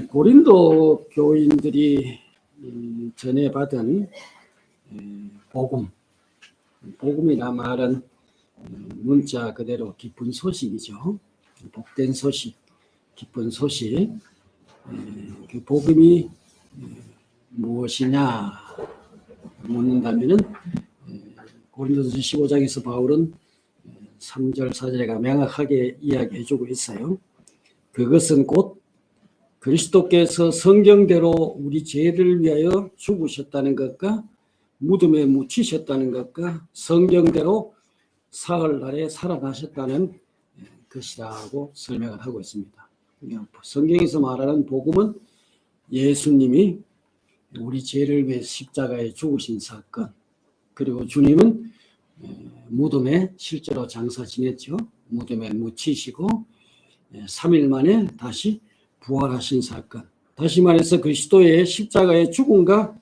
고린도 교인들이 전해받은 복음이라 말은 문자 그대로 기쁜 소식이죠. 복된 소식, 기쁜 소식. 그 복음이 무엇이냐 묻는다면은 고린도서 15장에서 바울은 3절 4절에가 명확하게 이야기해주고 있어요. 그것은 곧 그리스도께서 성경대로 우리 죄를 위하여 죽으셨다는 것과 무덤에 묻히셨다는 것과 성경대로 사흘날에 살아나셨다는 것이라고 설명을 하고 있습니다. 성경에서 말하는 복음은 예수님이 우리 죄를 위해 십자가에 죽으신 사건, 그리고 주님은 무덤에 실제로 장사 지냈죠. 무덤에 묻히시고 3일 만에 다시 부활하신 사건. 다시 말해서 그리스도의 십자가의 죽음과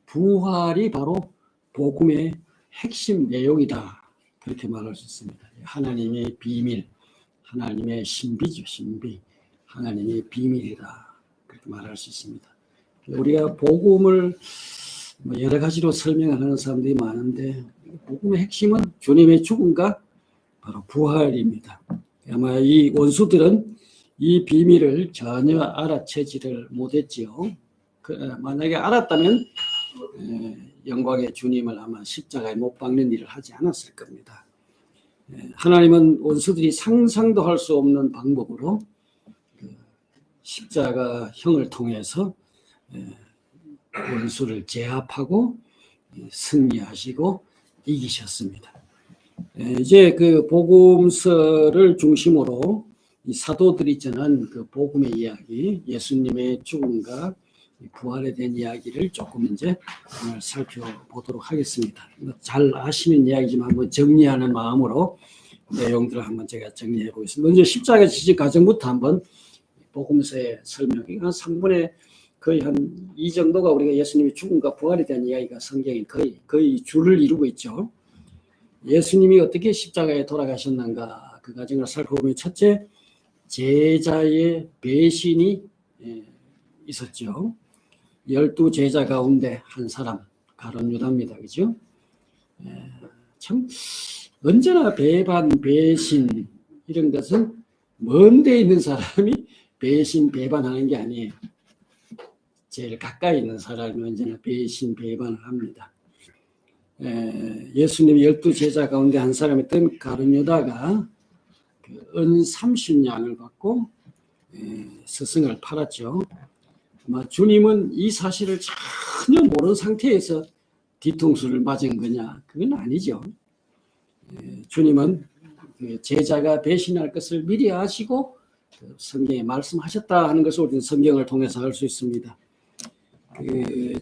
부활이 바로 복음의 핵심 내용이다. 그렇게 말할 수 있습니다. 하나님의 비밀, 하나님의 신비죠. 신비. 하나님의 비밀이다. 그렇게 말할 수 있습니다. 우리가 복음을 여러 가지로 설명하는 사람들이 많은데 복음의 핵심은 주님의 죽음과 바로 부활입니다. 아마 이 원수들은 이 비밀을 전혀 알아채지를 못했지요. 만약에 알았다면 영광의 주님을 아마 십자가에 못 박는 일을 하지 않았을 겁니다. 하나님은 원수들이 상상도 할 수 없는 방법으로 십자가형을 통해서 원수를 제압하고 승리하시고 이기셨습니다. 이제 그 복음서를 중심으로 이 사도들이 전한 그 복음의 이야기, 예수님의 죽음과 부활에 대한 이야기를 조금 이제 오늘 살펴보도록 하겠습니다. 잘 아시는 이야기지만 한번 정리하는 마음으로 내용들을 한번 제가 정리해 보겠습니다. 먼저 십자가 지식 과정부터 한번 복음서의 설명이 한 3분의 거의 한 2 정도가 우리가 예수님의 죽음과 부활에 대한 이야기가 성경에 거의 줄을 이루고 있죠. 예수님이 어떻게 십자가에 돌아가셨는가 그 과정을 살펴보면 첫째, 제자의 배신이 있었죠. 12 제자 가운데 한 사람, 가룟 유다입니다. 그죠? 참 언제나 배반, 배신 이런 것은 먼 데 있는 사람이 배신, 배반하는 게 아니에요. 제일 가까이 있는 사람이 언제나 배신, 배반을 합니다. 예수님 12 제자 가운데 한 사람이었던 가룟 유다가 은 30냥을 받고 스승을 팔았죠. 아마 주님은 이 사실을 전혀 모르는 상태에서 뒤통수를 맞은 거냐? 그건 아니죠. 주님은 제자가 배신할 것을 미리 아시고 성경에 말씀하셨다 하는 것을 우리는 성경을 통해서 알 수 있습니다.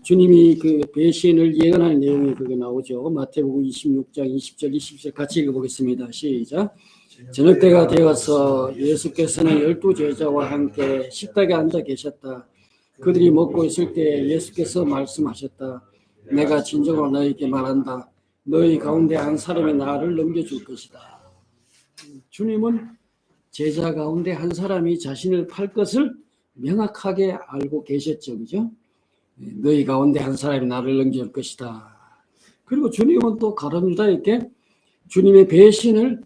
주님이 그 배신을 예언하는 내용이 그게 나오죠. 마태복음 26장 20절 21절 같이 읽어보겠습니다. 시작. 저녁 때가 되어서 예수께서는 12 제자와 함께 식탁에 앉아 계셨다. 그들이 먹고 있을 때 예수께서 말씀하셨다. 내가 진정으로 너희에게 말한다. 너희 가운데 한 사람이 나를 넘겨줄 것이다. 주님은 제자 가운데 한 사람이 자신을 팔 것을 명확하게 알고 계셨죠. 그죠? 너희 가운데 한 사람이 나를 넘겨줄 것이다. 그리고 주님은 또 가룟 유다에게 주님의 배신을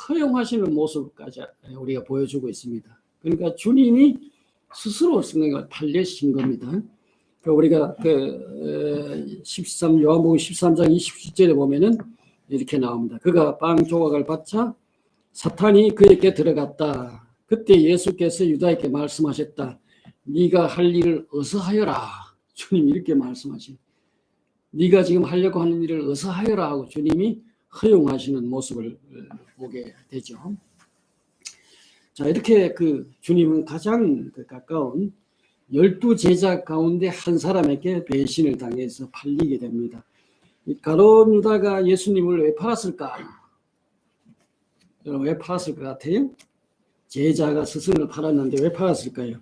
허용하시는 모습까지 우리가 보여주고 있습니다. 그러니까 주님이 스스로 성경을 팔려신 겁니다. 우리가 요한복음 13장 27절에 보면은 이렇게 나옵니다. 그가 빵 조각을 받자 사탄이 그에게 들어갔다. 그때 예수께서 유다에게 말씀하셨다. 네가 할 일을 어서 하여라. 주님이 이렇게 말씀하신. 네가 지금 하려고 하는 일을 어서 하여라 하고 주님이 허용하시는 모습을 보게 되죠. 자, 이렇게 그 주님은 가장 가까운 12 제자 가운데 한 사람에게 배신을 당해서 팔리게 됩니다. 가룟 유다가 예수님을 왜 팔았을까? 여러분 왜 팔았을 것 같아요? 제자가 스승을 팔았는데 왜 팔았을까요?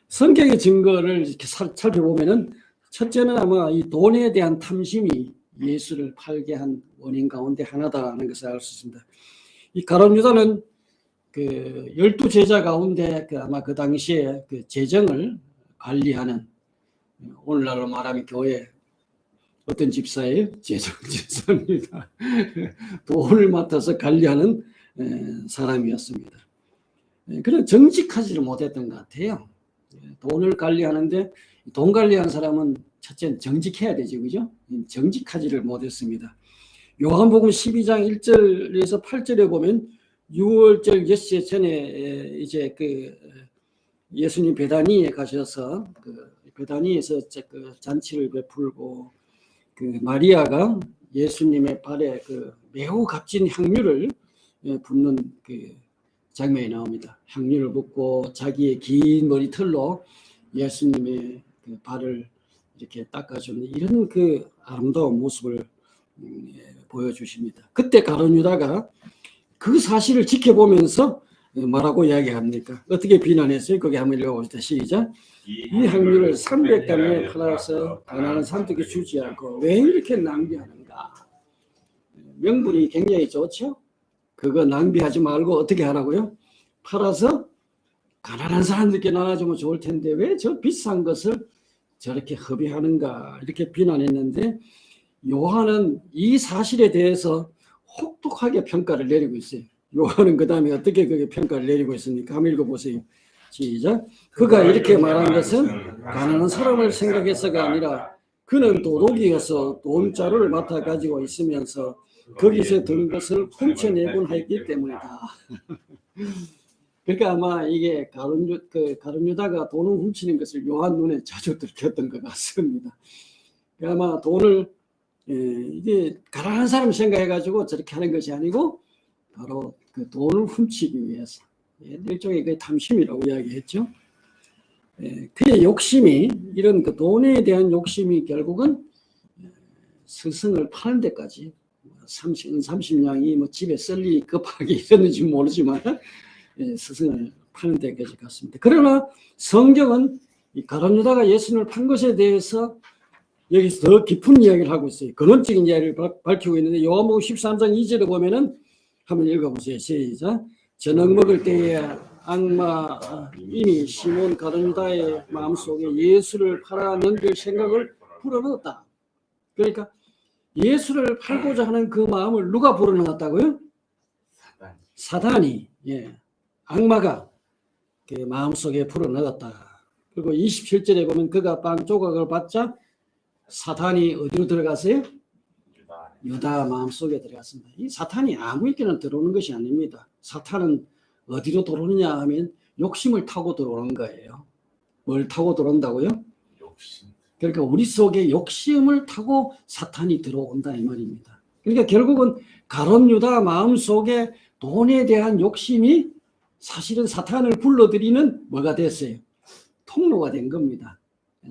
성경의 증거를 이렇게 살펴보면은 첫째는 아마 이 돈에 대한 탐심이 예수를 팔게 한 원인 가운데 하나다라는 것을 알 수 있습니다. 이 가룟 유다는 그 12제자 가운데 그 아마 그 당시에 그 재정을 관리하는, 오늘날로 말하면 교회 어떤 집사예요? 재정 집사입니다. 돈을 맡아서 관리하는 사람이었습니다. 그런 정직하지를 못했던 것 같아요. 돈을 관리하는데, 돈 관리하는 사람은 첫째는 정직해야 되죠, 그죠? 정직하지를 못했습니다. 요한복음 12장 1절에서 8절에 보면 6월절 6시 전에 이제 그 예수님 베다니에 가셔서 그 베다니에서 그 잔치를 베풀고, 그 마리아가 예수님의 발에 그 매우 값진 향유를 붓는 그 장면이 나옵니다. 향유를 붓고 자기의 긴 머리털로 예수님의 그 발을 이렇게 닦아주는 이런 그 아름다운 모습을 보여주십니다. 그때 가룟 유다가 그 사실을 지켜보면서 뭐라고 이야기합니까? 어떻게 비난했어요? 거기 한번 읽어봅시다. 시작. 이 향유를 300단에 팔아서 가난한 사람들에게 주지 않고 왜 이렇게 낭비하는가? 명분이 굉장히 좋죠? 그거 낭비하지 말고 어떻게 하라고요? 팔아서 가난한 사람들께 나눠주면 좋을 텐데 왜 저 비싼 것을 저렇게 허비하는가? 이렇게 비난했는데, 요한은 이 사실에 대해서 혹독하게 평가를 내리고 있어요. 요한은 그 다음에 어떻게 그게 평가를 내리고 있습니까? 한번 읽어보세요. 시작. 그가 이렇게 말한 것은 가난한 사람을 생각해서가 아니라 그는 도둑이어서 돈자루를 맡아 가지고 있으면서 거기서 든 것을 훔쳐내곤 하였기 때문이다. 그러니까 아마 이게 가룟 유다가 돈을 훔치는 것을 요한 눈에 자주 들켰던 것 같습니다. 아마 돈을 이게 가난한 사람 생각해가지고 저렇게 하는 것이 아니고 바로 그 돈을 훔치기 위해서, 일종의 그 탐심이라고 이야기했죠. 그의 욕심이, 이런 그 돈에 대한 욕심이 결국은 스승을 파는 데까지 30냥이 뭐 집에 썰 일이 급하게 있었는지 모르지만 스승을 파는 데까지 갔습니다. 그러나 성경은 이 가룟 유다가 예수님을 판 것에 대해서 여기서 더 깊은 이야기를 하고 있어요. 근원적인 이야기를 밝히고 있는데, 요한복음 13장 2절에 보면은 한번 읽어보세요. 시작. 저녁 먹을 때에 악마인이 시몬 가룟 유다의 마음속에 예수를 팔아 넘길 생각을 불어넣었다. 그러니까 예수를 팔고자 하는 그 마음을 누가 불어넣었다고요? 사단이, 악마가 그 마음속에 불어넣었다. 그리고 27절에 보면 그가 빵 조각을 받자 사탄이 어디로 들어갔어요? 유다 마음속에 들어갔습니다. 이 사탄이 아무 있게나 들어오는 것이 아닙니다. 사탄은 어디로 들어오느냐 하면 욕심을 타고 들어오는 거예요. 뭘 타고 들어온다고요? 욕심. 그러니까 우리 속에 욕심을 타고 사탄이 들어온다 이 말입니다. 그러니까 결국은 가룟 유다 마음속에 돈에 대한 욕심이 사실은 사탄을 불러들이는 뭐가 됐어요? 통로가 된 겁니다.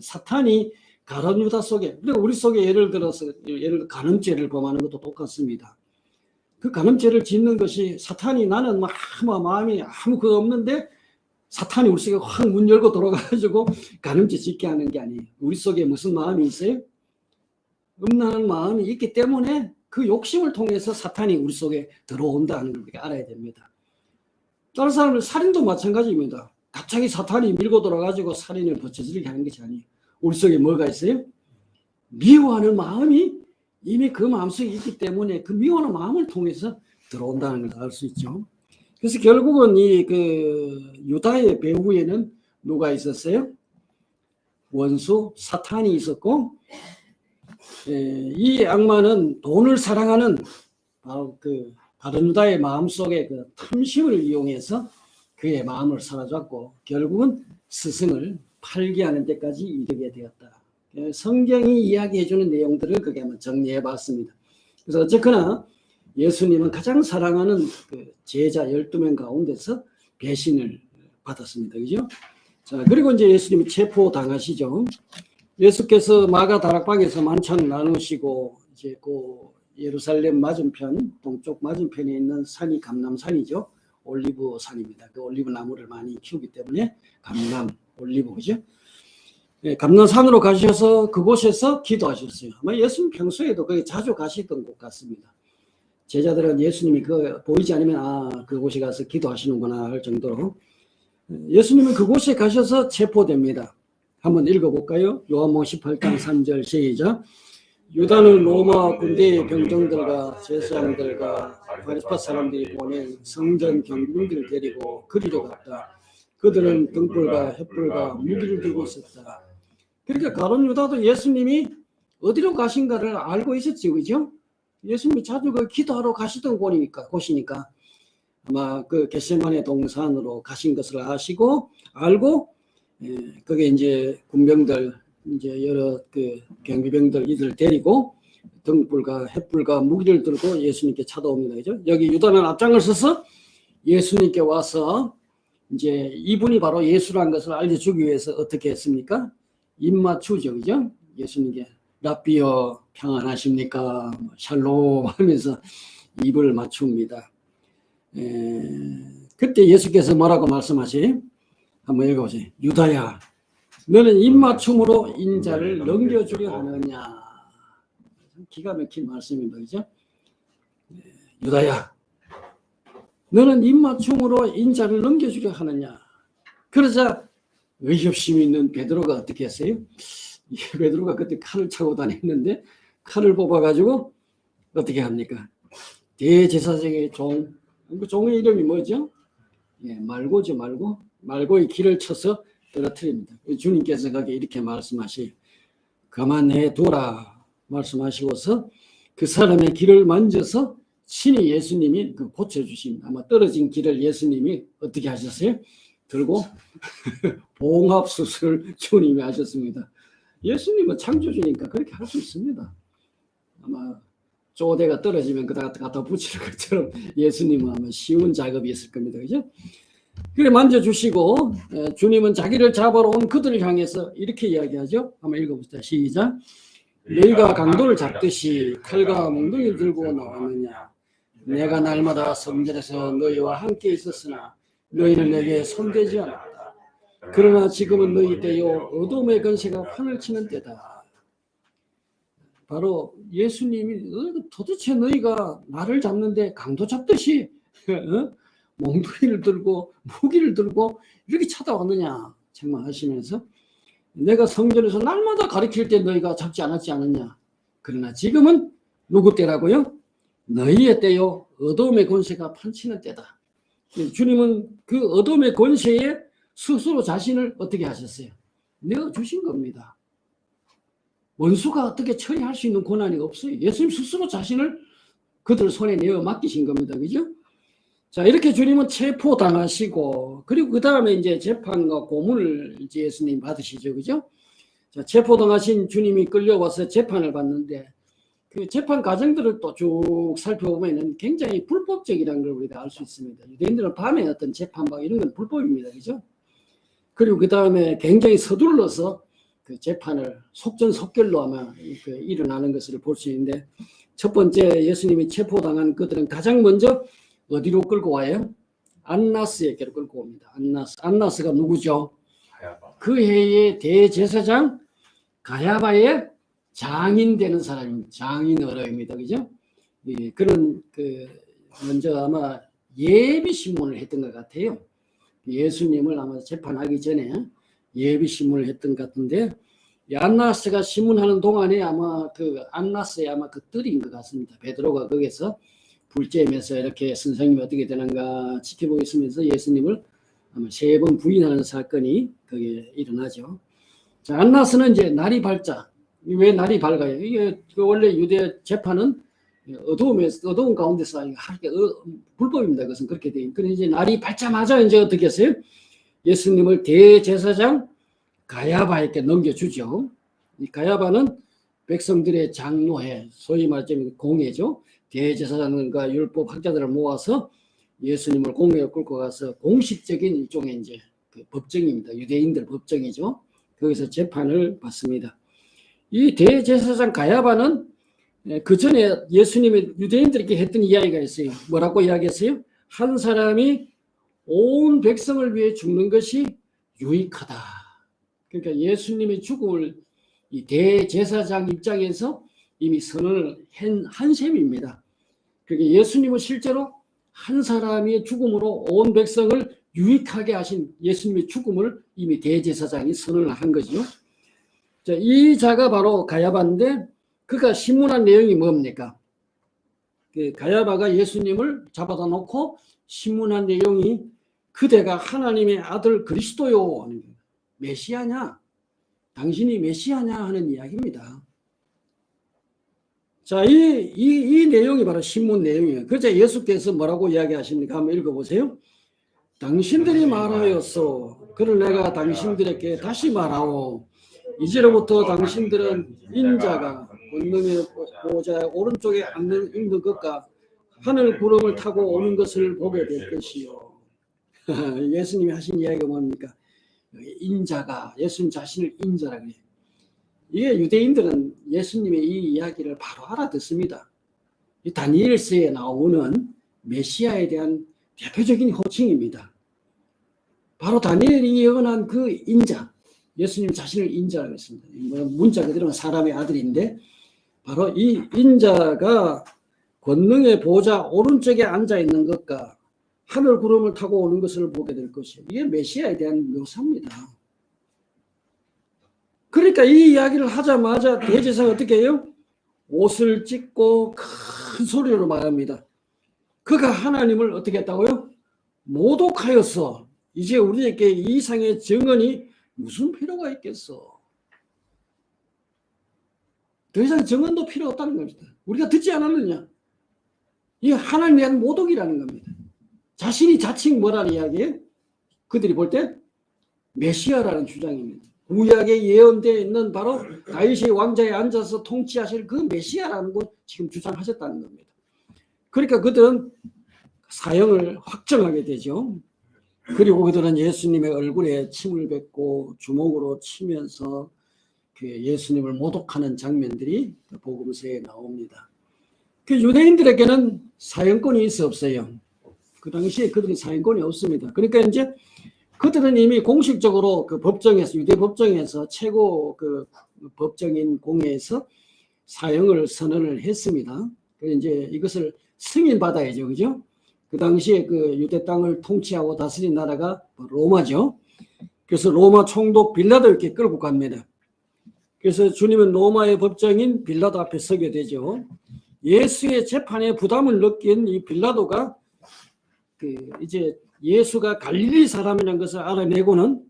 사탄이 가룟 유다 속에, 우리 속에 예를 들어서 간음죄를 범하는 것도 똑같습니다. 그 간음죄를 짓는 것이 사탄이, 나는 마음이 아무 거 없는데 사탄이 우리 속에 확 문 열고 들어가가지고 간음죄 짓게 하는 게 아니에요. 우리 속에 무슨 마음이 있어요? 음란한 마음이 있기 때문에 그 욕심을 통해서 사탄이 우리 속에 들어온다는 걸 우리가 알아야 됩니다. 다른 사람들 살인도 마찬가지입니다. 갑자기 사탄이 밀고 들어가지고 살인을 버쳐지게 하는 것이 아니에요. 우리 속에 뭐가 있어요? 미워하는 마음이 이미 그 마음속에 있기 때문에 그 미워하는 마음을 통해서 들어온다는 걸 알 수 있죠. 그래서 결국은 이 그 유다의 배후에는 누가 있었어요? 원수 사탄이 있었고, 이 악마는 돈을 사랑하는 바로 그 가룟 유다의 마음속에 그 탐심을 이용해서 그의 마음을 사로잡고 결국은 스승을 팔게 하는 데까지 이르게 되었다. 성경이 이야기해주는 내용들을 거기 한번 정리해봤습니다. 그래서 어쨌거나 예수님은 가장 사랑하는 그 제자 12명 가운데서 배신을 받았습니다. 그죠? 자, 그리고 이제 예수님이 체포당하시죠. 예수께서 마가 다락방에서 만찬을 나누시고 이제 그 예루살렘 맞은편, 동쪽 맞은편에 있는 산이 감람산이죠. 올리브 산입니다. 그 올리브 나무를 많이 키우기 때문에 감람, 올리브, 그죠? 감람산으로 가셔서 그곳에서 기도하셨어요. 아마 예수님 평소에도 거기 자주 가시던 곳 같습니다. 제자들은 예수님이 그 보이지 않으면 그곳에 가서 기도하시는구나 할 정도로 예수님은 그곳에 가셔서 체포됩니다. 한번 읽어볼까요? 요한복음 18장 3절 시작. 유다는 로마 군대의 병정들과 제사장들과 바리새파 사람들이 보낸 성전 경비병들을 데리고 그리로 갔다. 그들은 등불과 횃불과 무기를 들고 있었다. 그러니까 가룟 유다도 예수님이 어디로 가신가를 알고 있었지, 그죠? 예수님이 자주 그 기도하러 가시던 곳이니까 아마 그 겟세마네 동산으로 가신 것을 알고 그게 이제 군병들 이제 여러 그 경비병들 이들 데리고 등불과 횃불과 무기를 들고 예수님께 찾아옵니다. 그죠? 여기 유다는 앞장을 서서 예수님께 와서 이제 이분이 바로 예수라는 것을 알려주기 위해서 어떻게 했습니까? 입 맞추죠. 그죠? 예수님께 라비어 평안하십니까? 샬롬 하면서 입을 맞춥니다. 그때 예수께서 뭐라고 말씀하시? 한번 읽어보세요. 유다야, 너는 입맞춤으로 인자를 넘겨주려 하느냐. 기가 막힌 말씀입니다. 그죠? 유다야, 너는 입맞춤으로 인자를 넘겨주려 하느냐. 그러자 의협심 있는 베드로가 어떻게 했어요? 베드로가 그때 칼을 차고 다녔는데 칼을 뽑아가지고 어떻게 합니까? 대제사장의 종, 그 종의 이름이 뭐죠? 말고죠, 말고. 말고의 길을 쳐서 떨어뜨립니다. 주님께서 거기 이렇게 말씀하시, 그만해 두라 말씀하시고서 그 사람의 길을 만져서 친히 예수님이 그 고쳐주십니다. 아마 떨어진 길을 예수님이 어떻게 하셨어요? 들고 봉합수술 주님이 하셨습니다. 예수님은 창조주니까 그렇게 할 수 있습니다. 아마 쪼대가 떨어지면 그다 갖다 붙이는 것처럼 예수님은 아마 쉬운 작업이 있을 겁니다. 그죠? 그래 만져주시고 주님은 자기를 잡아러 온 그들을 향해서 이렇게 이야기하죠. 한번 읽어봅시다. 시작. 너희가 강도를 잡듯이 칼과 몽둥이를 들고 나왔느냐. 내가 날마다 성전에서 너희와 함께 있었으나 너희는 내게 손대지 않았다. 그러나 지금은 너희 때요 어둠의 권세가 판을 치는 때다. 바로 예수님이 도대체 너희가 나를 잡는데 강도 잡듯이 몽둥이를 들고 무기를 들고 이렇게 찾아왔느냐 정말 하시면서 내가 성전에서 날마다 가르칠 때 너희가 잡지 않았지 않았냐. 그러나 지금은 누구 때라고요? 너희의 때요 어둠의 권세가 판치는 때다. 주님은 그 어둠의 권세에 스스로 자신을 어떻게 하셨어요? 내어주신 겁니다. 원수가 어떻게 처리할 수 있는 권한이 없어요. 예수님 스스로 자신을 그들 손에 내어 맡기신 겁니다. 그죠? 자, 이렇게 주님은 체포당하시고, 그리고 그 다음에 이제 재판과 고문을 이제 예수님 받으시죠. 그죠? 자, 체포당하신 주님이 끌려와서 재판을 받는데, 그 재판 과정들을 또 쭉 살펴보면 굉장히 불법적이라는 걸 우리가 알 수 있습니다. 유대인들은 밤에 어떤 재판방 이런 건 불법입니다. 그죠? 그리고 그 다음에 굉장히 서둘러서 그 재판을 속전속결로 아마 일어나는 것을 볼 수 있는데, 첫 번째 예수님이 체포당한 그들은 가장 먼저 어디로 끌고 와요? 안나스에게로 끌고 옵니다. 안나스가 누구죠? 가야바. 그 해의 대제사장 가야바의 장인 되는 사람입니다. 장인 어로입니다. 그죠? 예, 그런 먼저 아마 예비 신문을 했던 것 같아요. 예수님을 아마 재판하기 전에 예비 신문을 했던 것 같은데, 이 안나스가 신문하는 동안에 아마 안나스의 아마 그 뜰인 것 같습니다. 베드로가 거기서 불쬐면서 이렇게 선생님이 어떻게 되는가 지켜보고 있으면서 예수님을 아마 3번 부인하는 사건이 거기에 일어나죠. 자, 안나스는 이제 날이 밝자. 왜 날이 밝아요? 이게 원래 유대 재판은 어두운 가운데서 할 게 불법입니다. 그것은 그렇게 돼. 그런데 이제 날이 밝자마자 이제 어떻게 했어요? 예수님을 대제사장 가야바에게 넘겨주죠. 이 가야바는 백성들의 장로회, 소위 말하자면 공회죠. 대제사장과 율법 학자들을 모아서 예수님을 공회에 끌고 가서 공식적인 일종의 이제 그 법정입니다. 유대인들 법정이죠. 거기서 재판을 받습니다. 이 대제사장 가야바는 그 전에 예수님이 유대인들에게 했던 이야기가 있어요. 뭐라고 이야기했어요? 한 사람이 온 백성을 위해 죽는 것이 유익하다. 그러니까 예수님의 죽음을 이 대제사장 입장에서 이미 선언을 한 셈입니다. 그러니까 예수님은 실제로 한 사람의 죽음으로 온 백성을 유익하게 하신 예수님의 죽음을 이미 대제사장이 선언을 한 거죠. 자, 이 자가 바로 가야바인데 그가 신문한 내용이 뭡니까? 그 가야바가 예수님을 잡아다 놓고 신문한 내용이 그대가 하나님의 아들 그리스도요 하는 거예요. 메시아냐? 당신이 메시아냐 하는 이야기입니다. 자, 이 내용이 바로 신문 내용이에요. 그래서 예수께서 뭐라고 이야기하십니까? 한번 읽어보세요. 당신들이 말하였소. 그를 내가 당신들에게 다시 말하오. 이제로부터 당신들은 인자가 권능의 보좌 오른쪽에 앉는 것과 하늘 구름을 타고 오는 것을 보게 될 것이요. 예수님이 하신 이야기가 뭡니까? 인자가, 예수님 자신을 인자라고 해요. 이게 유대인들은 예수님의 이 이야기를 바로 알아듣습니다. 이 다니엘서에 나오는 메시아에 대한 대표적인 호칭입니다. 바로 다니엘이 예언한 그 인자, 예수님 자신을 인자라고 했습니다. 문자 그대로는 사람의 아들인데 바로 이 인자가 권능의 보좌 오른쪽에 앉아 있는 것과 하늘 구름을 타고 오는 것을 보게 될 것이에요. 이게 메시아에 대한 묘사입니다. 그러니까 이 이야기를 하자마자 대제사가 어떻게 해요? 옷을 찢고 큰 소리로 말합니다. 그가 하나님을 어떻게 했다고요? 모독하였어. 이제 우리에게 이 이상의 증언이 무슨 필요가 있겠어? 더 이상 증언도 필요 없다는 겁니다. 우리가 듣지 않았느냐? 이게 하나님에 대한 모독이라는 겁니다. 자신이 자칭 뭐라는 이야기예요? 그들이 볼 때 메시아라는 주장입니다. 구약에 예언되어 있는 바로 다윗의 왕자에 앉아서 통치하실 그 메시아라는 걸 지금 주장하셨다는 겁니다. 그러니까 그들은 사형을 확정하게 되죠. 그리고 그들은 예수님의 얼굴에 침을 뱉고 주먹으로 치면서 그 예수님을 모독하는 장면들이 복음서에 나옵니다. 그 유대인들에게는 사형권이 있어 없어요. 그 당시에 그들이 사형권이 없습니다. 그러니까 이제 그들은 이미 공식적으로 그 법정에서, 유대 법정에서 최고 그 법정인 공회에서 사형을 선언을 했습니다. 그래서 이제 이것을 승인받아야죠. 그죠? 그 당시에 그 유대 땅을 통치하고 다스린 나라가 로마죠. 그래서 로마 총독 빌라도 이렇게 끌고 갑니다. 그래서 주님은 로마의 법정인 빌라도 앞에 서게 되죠. 예수의 재판에 부담을 느낀 이 빌라도가 그 이제 예수가 갈릴리 사람이라는 것을 알아내고는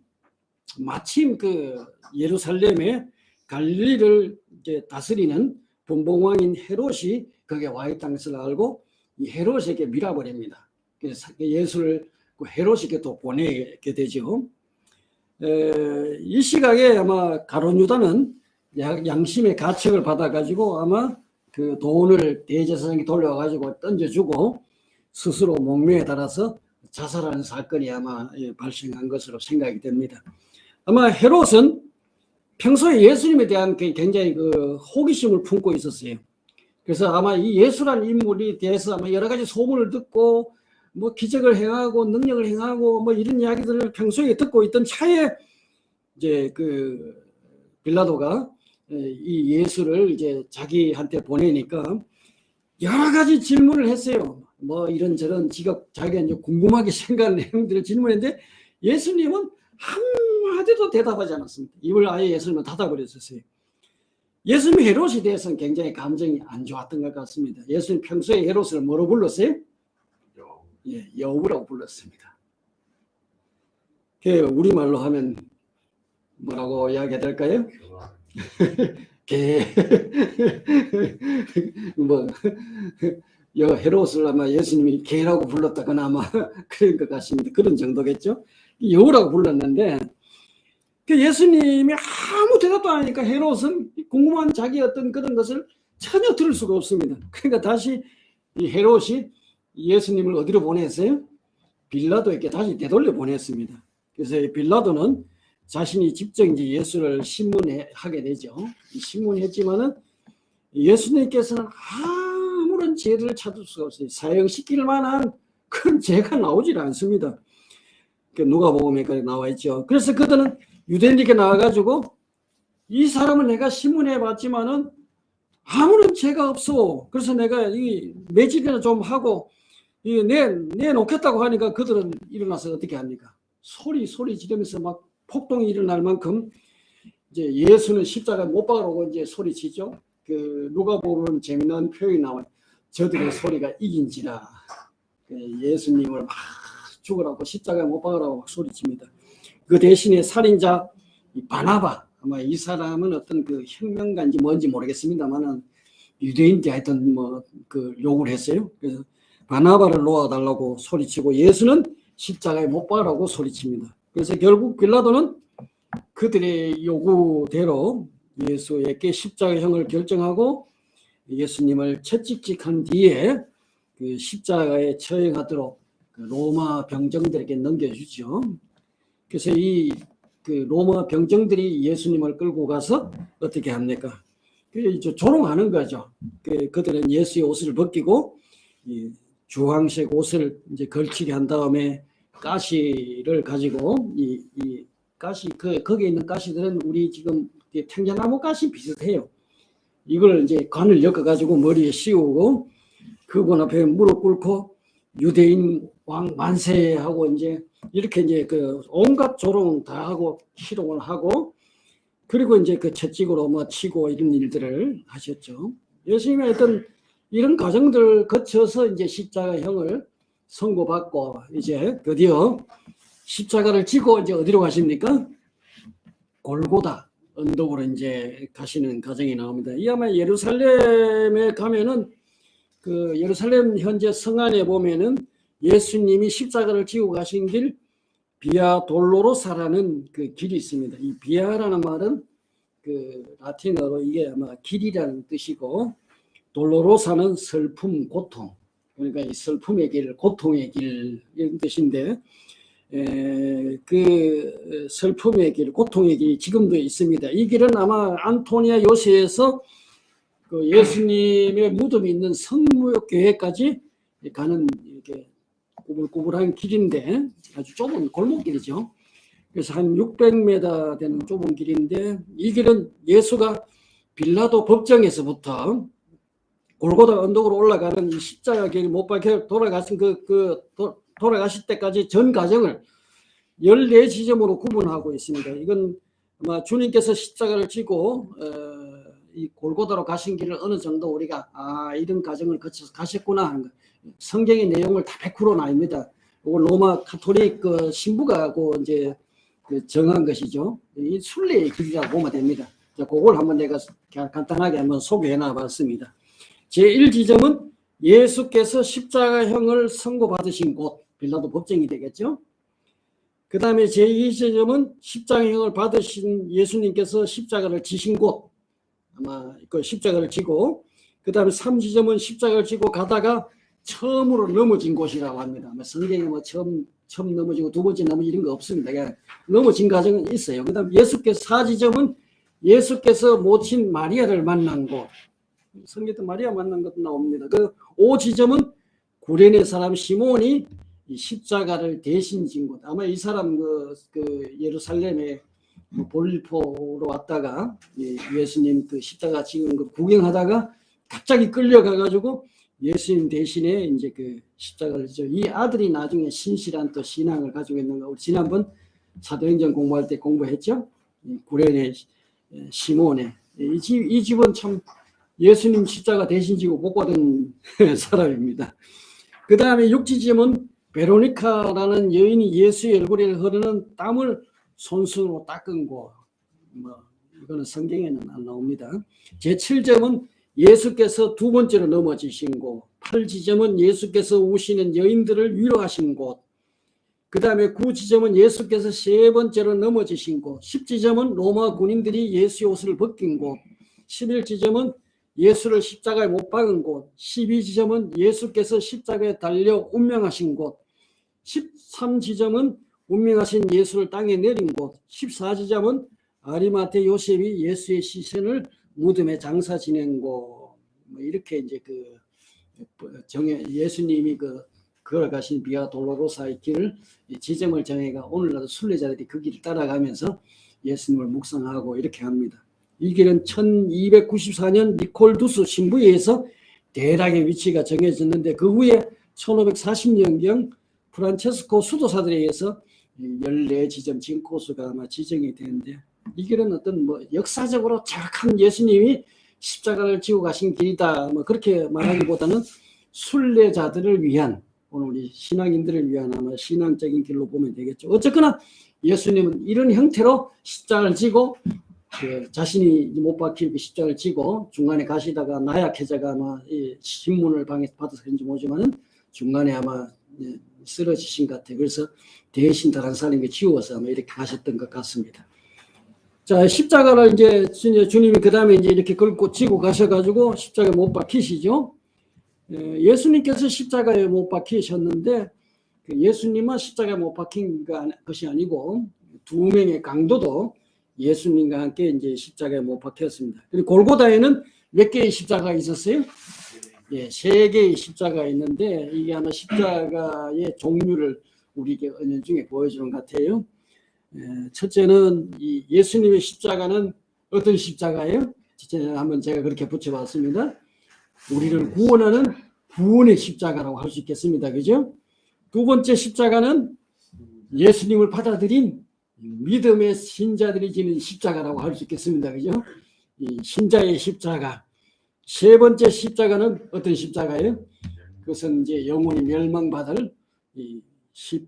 마침 그 예루살렘에 갈릴리를 이제 다스리는 분봉왕인 헤롯이 거기에 와 있다는 것을 알고 이 헤롯에게 밀어버립니다. 그래서 예수를 그 헤롯에게 또 보내게 되죠. 이 시각에 아마 가룟 유다는 양심의 가책을 받아가지고 아마 그 돈을 대제사장이 돌려가지고 던져주고 스스로 목매에 달아서 자살하는 사건이 아마 발생한 것으로 생각이 됩니다. 아마 헤롯은 평소에 예수님에 대한 굉장히 그 호기심을 품고 있었어요. 그래서 아마 이 예수라는 인물에 대해서 아마 여러 가지 소문을 듣고 뭐 기적을 행하고 능력을 행하고 뭐 이런 이야기들을 평소에 듣고 있던 차에 이제 그 빌라도가 이 예수를 이제 자기한테 보내니까 여러 가지 질문을 했어요. 뭐 이런저런 자기가 이제 궁금하게 생각하는 내용들을 질문했는데 예수님은 한마디도 대답하지 않았습니다. 입을 아예 예수님은 닫아버렸었어요. 예수님 헤롯에 대해서는 굉장히 감정이 안 좋았던 것 같습니다. 예수님 평소에 헤롯을 뭐로 불렀어요? 예, 여우라고 불렀습니다. 우리말로 하면 뭐라고 이야기해야 될까요? 개. 뭐 헤롯을 아마 예수님이 개라고 불렀다거나 아마 그런 것 같습니다. 그런 정도겠죠. 여우라고 불렀는데 예수님이 아무 대답도 안 하니까 헤롯은 궁금한 자기 어떤 그런 것을 전혀 들을 수가 없습니다. 그러니까 다시 이 헤롯이 예수님을 어디로 보냈어요? 빌라도에게 다시 되돌려 보냈습니다. 그래서 빌라도는 자신이 직접 이제 예수를 신문하게 되죠. 신문했지만은 예수님께서는 아무런 죄를 찾을 수가 없어요. 사형시킬 만한 그런 죄가 나오질 않습니다. 누가복음에 나와 있죠. 그래서 그들은 유대인에게 나와가지고 이 사람은 내가 신문해 봤지만은 아무런 죄가 없어. 그래서 내가 이 매질이나 좀 하고 내놓겠다고 하니까 그들은 일어나서 어떻게 합니까? 소리 지르면서 막 폭동이 일어날 만큼 이제 예수는 십자가에 못 박으라고 이제 소리치죠. 그 누가 보면 재미난 표현이 나와요. 저들의 소리가 이긴지라. 예수님을 막 죽으라고 십자가에 못 박으라고 막 소리칩니다. 그 대신에 살인자 바나바, 아마 이 사람은 어떤 그 혁명가인지 뭔지 모르겠습니다만은 유대인들 하여튼 뭐 그 욕을 했어요. 그래서 바나바를 놓아달라고 소리치고 예수는 십자가에 못 박으라고 소리칩니다. 그래서 결국 빌라도는 그들의 요구대로 예수에게 십자가형을 결정하고 예수님을 채찍질한 뒤에 그 십자가에 처형하도록 그 로마 병정들에게 넘겨주죠. 그래서 이 그 로마 병정들이 예수님을 끌고 가서 어떻게 합니까? 조롱하는 거죠. 그들은 예수의 옷을 벗기고 이 주황색 옷을 이제 걸치게 한 다음에 가시를 가지고 이 가시 거기에 있는 가시들은 우리 지금 탱자나무 가시 비슷해요. 이걸 이제 관을 엮어 가지고 머리에 씌우고 그분 앞에 무릎 꿇고 유대인 왕 만세하고 이제 이렇게 이제 그 온갖 조롱 다 하고 희롱을 하고 그리고 이제 그 채찍으로 뭐 치고 이런 일들을 하셨죠. 예수님의 어떤 이런 과정들 거쳐서 이제 십자가형을 선고받고 이제 드디어 십자가를 지고 이제 어디로 가십니까? 골고다 언덕으로 이제 가시는 과정이 나옵니다. 이 아마 예루살렘에 가면은 그 예루살렘 현재 성안에 보면은 예수님이 십자가를 지고 가신 길 비아 돌로로사라는 그 길이 있습니다. 이 비아라는 말은 그 라틴어로 이게 아마 길이라는 뜻이고 돌로로사는 슬픔, 고통. 그러니까 이 슬픔의 길, 고통의 길 이런 뜻인데 그 슬픔의 길, 고통의 길이 지금도 있습니다. 이 길은 아마 안토니아 요새에서 그 예수님의 무덤이 있는 성무역교회까지 가는 이렇게 꾸불꾸불한 길인데 아주 좁은 골목길이죠. 그래서 한 600m 되는 좁은 길인데 이 길은 예수가 빌라도 법정에서부터 골고다 언덕으로 올라가는 이 십자가 길 못 박혀 돌아가신 돌아가실 때까지 전 과정을 14지점으로 구분하고 있습니다. 이건 아마 주님께서 십자가를 지고 이 골고다로 가신 길을 어느 정도 우리가 이런 과정을 거쳐서 가셨구나 하는 거. 성경의 내용을 다 100% 나옵니다. 이걸 로마 카톨릭 그 신부가 이제 그 정한 것이죠. 이 순례의 길이라고 보면 됩니다. 자, 그걸 한번 내가 간단하게 한번 소개해 놔봤습니다. 제1지점은 예수께서 십자가형을 선고받으신 곳, 빌라도 법정이 되겠죠. 그 다음에 제2지점은 십자가형을 받으신 예수님께서 십자가를 지신 곳, 아마 그 십자가를 지고, 그 다음에 3지점은 십자가를 지고 가다가 처음으로 넘어진 곳이라고 합니다. 성경에 뭐 처음 넘어지고 두 번째 넘어지는 이런 거 없습니다. 넘어진 과정은 있어요. 그 다음 4지점은 예수께서 모친 마리아를 만난 곳. 성경에 마리아 만난 것도 나옵니다. 그 5지점은 구레네 사람 시몬이 이 십자가를 대신 진 곳. 아마 이 사람 그 예루살렘에 볼포로 왔다가 예수님 그 십자가 지은 거 구경하다가 갑자기 끌려가가지고 예수님 대신에 이제 그 십자가를 지죠. 이 아들이 나중에 신실한 또 신앙을 가지고 있는 거. 우리 지난번 사도행전 공부할 때 공부했죠. 구레네 시몬의 이 집은 참 예수님 십자가 대신 지고 복 받은 사람입니다. 그 다음에 6지점은 베로니카라는 여인이 예수의 얼굴에 흐르는 땀을 손수로 닦은 곳. 이거는 성경에는 안 나옵니다. 제7점은 예수께서 두 번째로 넘어지신 곳. 8지점은 예수께서 우시는 여인들을 위로하신 곳. 그 다음에 9지점은 예수께서 세 번째로 넘어지신 곳. 10지점은 로마 군인들이 예수의 옷을 벗긴 곳. 11지점은 예수를 십자가에 못 박은 곳. 12지점은 예수께서 십자가에 달려 운명하신 곳. 13지점은 운명하신 예수를 땅에 내린 곳. 14지점은 아리마테 요셉이 예수의 시신을 무덤에 장사 지낸 곳. 이렇게 이제 예수님이 걸어가신 비아 돌로로사의 길을 지점을 정해가 오늘날 순례자들이 그 길을 따라가면서 예수님을 묵상하고 이렇게 합니다. 이 길은 1294년 니콜두스 신부에 의해서 대략의 위치가 정해졌는데 그 후에 1540년경 프란체스코 수도사들에 의해서 14지점 지금 코스가 아마 지정이 되는데 이 길은 어떤 뭐 역사적으로 정확한 예수님이 십자가를 지고 가신 길이다 뭐 그렇게 말하기보다는 순례자들을 위한 오늘 우리 신앙인들을 위한 아마 신앙적인 길로 보면 되겠죠. 어쨌거나 예수님은 이런 형태로 십자가를 지고 자신이 못 박힐 그 십자가를 지고 중간에 가시다가 나약해져가 아마 신문을 받아서 그런지 모르지만은 중간에 아마 쓰러지신 것 같아요. 그래서 대신 다른 사람에게 지워서 아마 이렇게 가셨던 것 같습니다. 자, 십자가를 이제 주님이 그 다음에 이제 이렇게 걸고 지고 가셔가지고 십자가에 못 박히시죠. 예수님께서 십자가에 못 박히셨는데 예수님은 십자가에 못 박힌 것이 아니고 두 명의 강도도 예수님과 함께 이제 십자가에 못 박혔습니다. 그리고 골고다에는 몇 개의 십자가가 있었어요? 예, 3개의 십자가가 있는데 이게 아마 십자가의 종류를 우리에게 은연중에 보여주는 것 같아요. 첫째는 이 예수님의 십자가는 어떤 십자가예요? 첫째는 한번 제가 그렇게 붙여봤습니다. 우리를 구원하는 구원의 십자가라고 할 수 있겠습니다. 그죠? 두 번째 십자가는 예수님을 받아들인 믿음의 신자들이 지는 십자가라고 할 수 있겠습니다. 그죠? 이 신자의 십자가. 세 번째 십자가는 어떤 십자가예요? 그것은 이제 영원히 멸망받을 이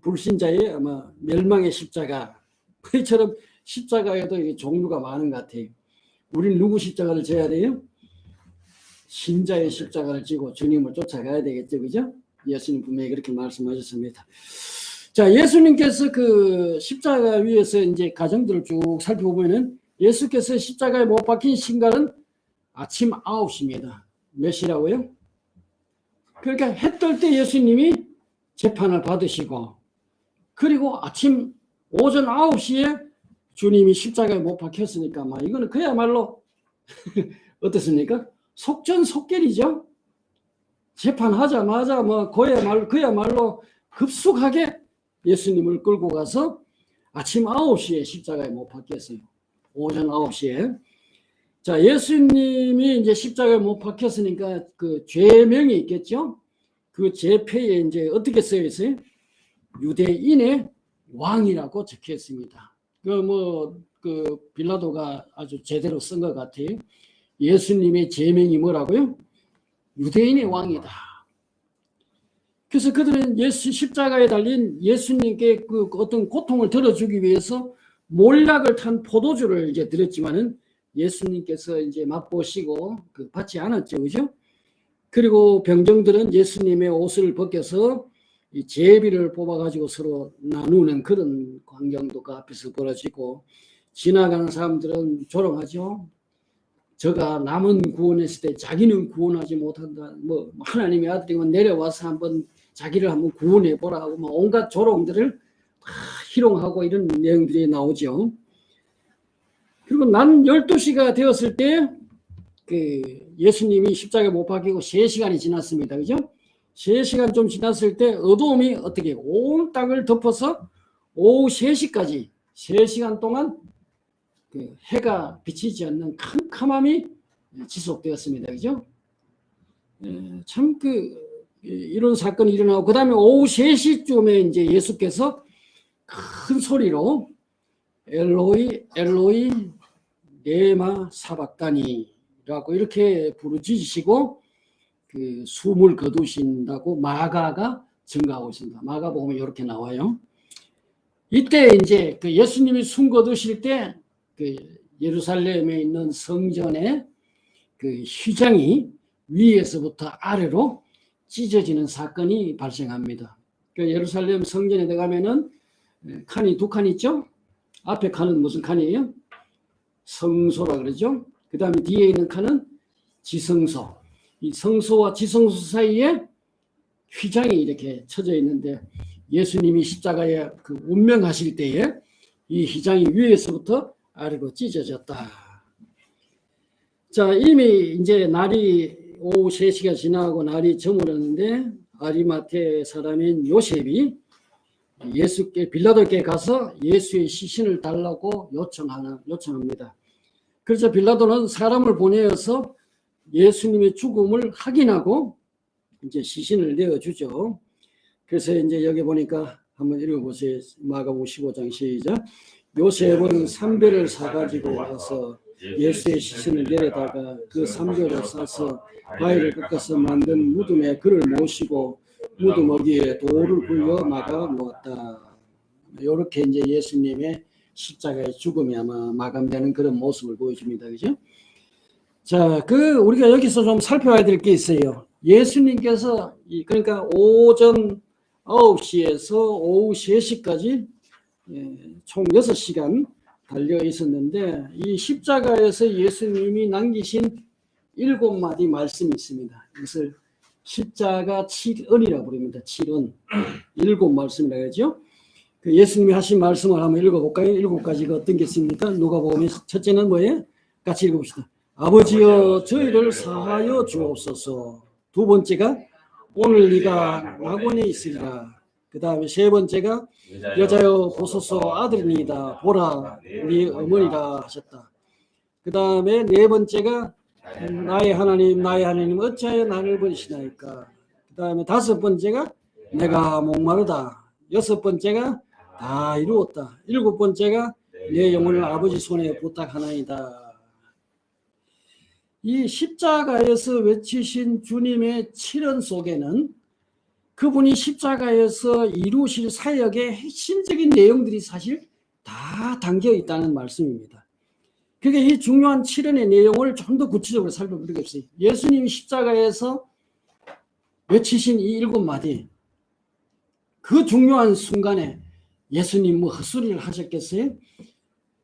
불신자의 아마 멸망의 십자가. 그처럼 십자가에도 종류가 많은 것 같아요. 우리는 누구 십자가를 져야 돼요? 신자의 십자가를 지고 주님을 쫓아가야 되겠죠. 그죠? 예수님 분명히 그렇게 말씀하셨습니다. 자, 예수님께서 그 십자가 위에서 이제 가정들을 쭉 살펴보면은 예수께서 십자가에 못 박힌 신갈은 아침 9시입니다. 몇 시라고요? 그러니까 해 뜰 때 예수님이 재판을 받으시고 그리고 아침 오전 9시에 주님이 십자가에 못 박혔으니까 막 이거는 그야말로 어떻습니까? 속전속결이죠. 재판하자마자 뭐 그야말로 급속하게 예수님을 끌고 가서 아침 9시에 십자가에 못 박혔어요. 오전 9시에. 자, 예수님이 이제 십자가에 못 박혔으니까 그 죄명이 있겠죠? 그 죄패에 이제 어떻게 쓰여 있어요? 유대인의 왕이라고 적혀 있습니다. 그 빌라도가 아주 제대로 쓴 것 같아요. 예수님의 죄명이 뭐라고요? 유대인의 왕이다. 그래서 그들은 십자가에 달린 예수님께 그 어떤 고통을 덜어주기 위해서 몰약을 탄 포도주를 이제 드렸지만은 예수님께서 이제 맛보시고 받지 않았죠, 그죠? 그리고 병정들은 예수님의 옷을 벗겨서 이 제비를 뽑아가지고 서로 나누는 그런 광경도 그 앞에서 벌어지고 지나가는 사람들은 조롱하죠. 저가 남은 구원했을 때 자기는 구원하지 못한다. 뭐 하나님의 아들이면 내려와서 한번 자기를 한번 구원해 보라 하고 뭐 온갖 조롱들을 희롱하고 이런 내용들이 나오죠. 그리고 난 12시가 되었을 때 그 예수님이 십자가에 못 박히고 3시간이 지났습니다. 그죠? 3시간 좀 지났을 때 어두움이 어떻게 온 땅을 덮어서 오후 3시까지 3시간 동안 그 해가 비치지 않는 캄캄함이 지속되었습니다. 그죠? 참 이런 사건이 일어나고 그 다음에 오후 3시쯤에 이제 예수께서 큰 소리로 엘로이 엘로이 레마 사박다니라고 이렇게 부르짖으시고 그 숨을 거두신다고 마가가 증가하고 있습니다. 마가복음에 이렇게 나와요. 이때 이제 그 예수님이 숨 거두실 때 그 예루살렘에 있는 성전의 그 휘장이 위에서부터 아래로 찢어지는 사건이 발생합니다. 그 예루살렘 성전에 들어가면은 칸이 2칸 있죠? 앞에 칸은 무슨 칸이에요? 성소라 그러죠? 그 다음에 뒤에 있는 칸은 지성소. 이 성소와 지성소 사이에 휘장이 이렇게 쳐져 있는데 예수님이 십자가에 그 운명하실 때에 이 휘장이 위에서부터 아래로 찢어졌다. 자, 이미 이제 날이 오후 3시가 지나고 날이 저물었는데 아리마테 사람인 요셉이 빌라도께 가서 예수의 시신을 달라고 요청합니다. 그래서 빌라도는 사람을 보내어서 예수님의 죽음을 확인하고 이제 시신을 내어주죠. 그래서 이제 여기 보니까 한번 읽어보세요. 마가복음 15장 시작. 요셉은 삼배를 사가지고 와서 예수의 시신을 내려다가 그 삼배를 싸서 바위를 꺾어서 만든 무덤에 그를 모시고 무덤 어귀에 돌을 굴려 막아 놓았다. 이렇게 이제 예수님의 십자가의 죽음이 아마 마감되는 그런 모습을 보여줍니다. 그죠? 자, 우리가 여기서 좀 살펴봐야 될 게 있어요. 예수님께서, 그러니까 오전 9시에서 오후 3시까지 총 6시간 달려 있었는데, 이 십자가에서 예수님이 남기신 7마디 말씀이 있습니다. 이것을 십자가 7언이라고 부릅니다. 7언. 7말씀이라고 하죠. 그 예수님이 하신 말씀을 한번 읽어볼까요? 7가지가 어떤 게 있습니까? 누가복음 첫째는 뭐예요? 같이 읽어봅시다. 아버지여 저희를 사하여 주옵소서. 두 번째가 오늘 네가 낙원에 있으리라. 그 다음에 세 번째가 여자여 보소서 아들이니이다. 보라 우리 어머니라 하셨다. 그 다음에 네 번째가 나의 하나님 어찌하여 나를 버리시나이까. 그 다음에 다섯 번째가 내가 목마르다. 여섯 번째가 다 이루었다. 일곱 번째가 내 영혼을 아버지 손에 부탁하나이다. 이 십자가에서 외치신 주님의 7언 속에는 그분이 십자가에서 이루실 사역의 핵심적인 내용들이 사실 다 담겨 있다는 말씀입니다. 그게 이 중요한 7언의 내용을 좀 더 구체적으로 살펴보겠습니다. 예수님이 십자가에서 외치신 이 7마디, 그 중요한 순간에 예수님 뭐 헛소리를 하셨겠어요?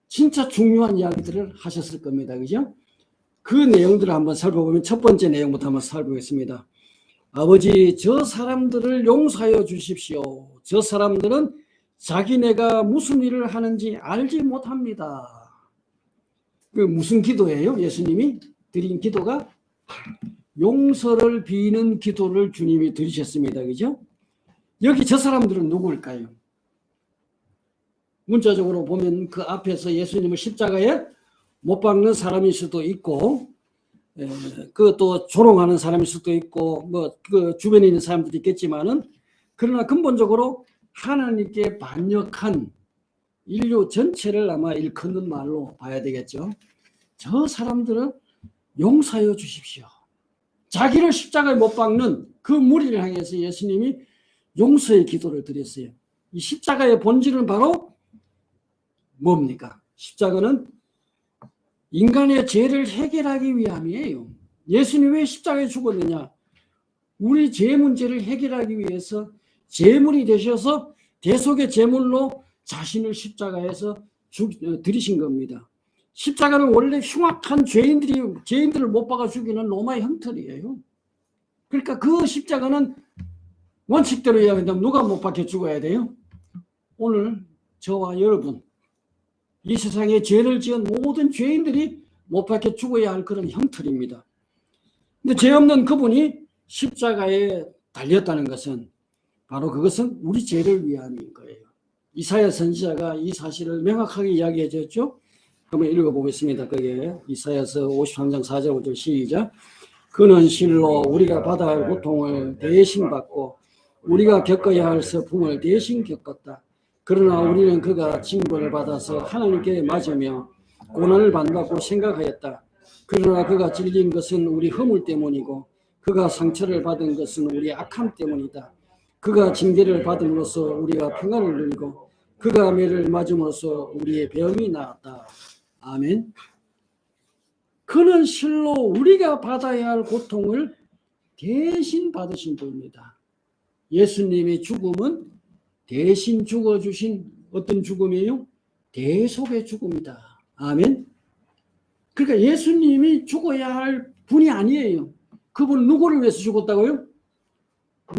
진짜 중요한 이야기들을 하셨을 겁니다. 그죠? 그 내용들을 한번 살펴보면 첫 번째 내용부터 한번 살펴보겠습니다. 아버지, 저 사람들을 용서하여 주십시오. 저 사람들은 자기네가 무슨 일을 하는지 알지 못합니다. 그 무슨 기도예요? 예수님이 드린 기도가 용서를 비는 기도를 주님이 드리셨습니다. 그죠? 여기 저 사람들은 누구일까요? 문자적으로 보면 그 앞에서 예수님을 십자가에 못 박는 사람일 수도 있고, 그 또 조롱하는 사람일 수도 있고, 뭐 그 주변에 있는 사람들도 있겠지만은, 그러나 근본적으로 하나님께 반역한 인류 전체를 아마 일컫는 말로 봐야 되겠죠. 저 사람들은 용서하여 주십시오. 자기를 십자가에 못 박는 그 무리를 향해서 예수님이 용서의 기도를 드렸어요. 이 십자가의 본질은 바로 뭡니까? 십자가는 인간의 죄를 해결하기 위함이에요. 예수님이 왜 십자가에 죽었느냐? 우리 죄 문제를 해결하기 위해서 제물이 되셔서 대속의 제물로 자신을 십자가에서 들이신 겁니다. 십자가는 원래 흉악한 죄인들을 못 박아 죽이는 로마의 형틀이에요. 그러니까 그 십자가는 원칙대로 이야기한다면 누가 못 박혀 죽어야 돼요? 오늘 저와 여러분, 이 세상에 죄를 지은 모든 죄인들이 못 박혀 죽어야 할 그런 형틀입니다. 근데 죄 없는 그분이 십자가에 달렸다는 것은 바로 그것은 우리 죄를 위함인 거예요. 이사야 선지자가 이 사실을 명확하게 이야기해 줬죠. 한번 읽어보겠습니다. 그게 이사야서 53장 4절 5절 시작. 그는 실로 우리가 받아야 할 고통을 대신 받고 우리가 겪어야 할 슬픔을 대신 겪었다. 그러나 우리는 그가 징벌을 받아서 하나님께 맞으며 고난을 받는다고 생각하였다. 그러나 그가 찔린 것은 우리 허물 때문이고 그가 상처를 받은 것은 우리 악함 때문이다. 그가 징계를 받음으로써 우리가 평안을 누리고 그가 매를 맞음으로써 우리의 병이 나았다. 아멘. 그는 실로 우리가 받아야 할 고통을 대신 받으신 분입니다. 예수님의 죽음은 대신 죽어주신 어떤 죽음이에요? 대속의 죽음이다. 아멘. 그러니까 예수님이 죽어야 할 분이 아니에요. 그분은 누구를 위해서 죽었다고요?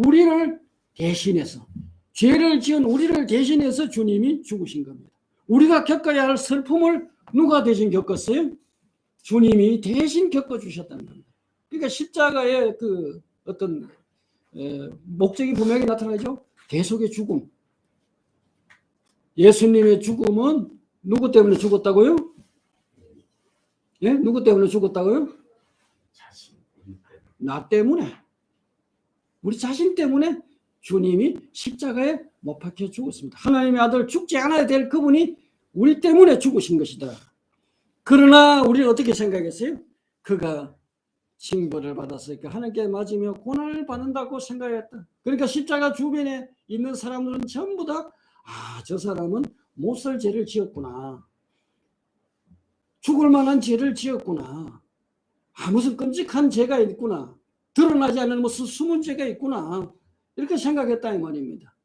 우리를 대신해서, 죄를 지은 우리를 대신해서 주님이 죽으신 겁니다. 우리가 겪어야 할 슬픔을 누가 대신 겪었어요? 주님이 대신 겪어주셨다는 겁니다. 그러니까 십자가의 그 어떤 목적이 분명히 나타나죠. 대속의 죽음. 예수님의 죽음은 누구 때문에 죽었다고요? 예? 누구 때문에 죽었다고요? 나 때문에. 우리 자신 때문에 주님이 십자가에 못 박혀 죽었습니다. 하나님의 아들 죽지 않아야 될 그분이 우리 때문에 죽으신 것이다. 그러나 우리는 어떻게 생각했어요? 그가 징벌을 받았으니까 하나님께 맞으며 고난을 받는다고 생각했다. 그러니까 십자가 주변에 있는 사람들은 전부 다 저 사람은 못 살 죄를 지었구나. 죽을 만한 죄를 지었구나. 무슨 끔찍한 죄가 있구나. 드러나지 않는 무슨 숨은 죄가 있구나. 이렇게 생각했다 이 말입니다.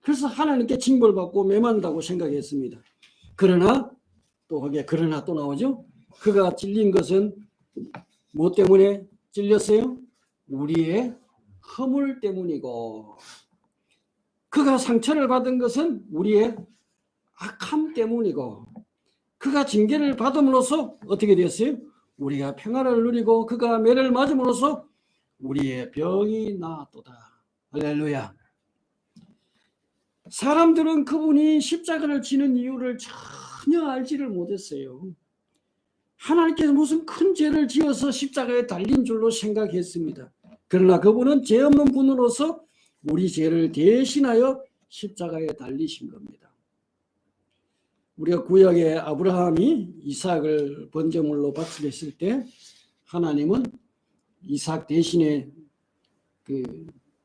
그래서 하나님께 징벌받고 매만다고 생각했습니다. 그러나 또 거기에 그러나 또 나오죠. 그가 찔린 것은 뭐 때문에 찔렸어요? 우리의 허물 때문이고, 그가 상처를 받은 것은 우리의 악함 때문이고, 그가 징계를 받음으로써 어떻게 되었어요? 우리가 평화를 누리고, 그가 매를 맞음으로써 우리의 병이 나았도다. 할렐루야. 사람들은 그분이 십자가를 지는 이유를 전혀 알지를 못했어요. 하나님께서 무슨 큰 죄를 지어서 십자가에 달린 줄로 생각했습니다. 그러나 그분은 죄 없는 분으로서 우리 죄를 대신하여 십자가에 달리신 겁니다. 우리가 구약에 아브라함이 이삭을 번제물로 바치게 했을 때 하나님은 이삭 대신에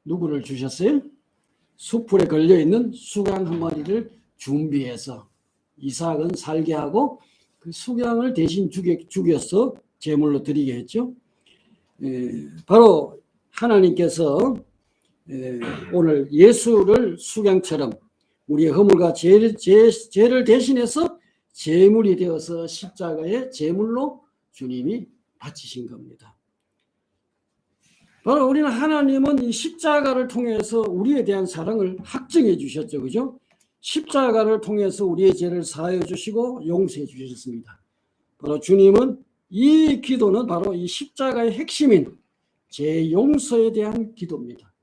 누구를 주셨어요? 수풀에 걸려있는 수강 한 마리를 준비해서 이삭은 살게 하고 그 수강을 대신 죽여서 제물로 드리게 했죠. 바로 하나님께서 오늘 예수를 수강처럼 우리의 허물과 죄를 대신해서 제물이 되어서 십자가의 제물로 주님이 바치신 겁니다. 바로 우리는 하나님은 이 십자가를 통해서 우리에 대한 사랑을 확증해 주셨죠. 그죠? 십자가를 통해서 우리의 죄를 사하여 주시고 용서해 주셨습니다. 바로 주님은 이 기도는 바로 이 십자가의 핵심인 죄 용서에 대한 기도입니다.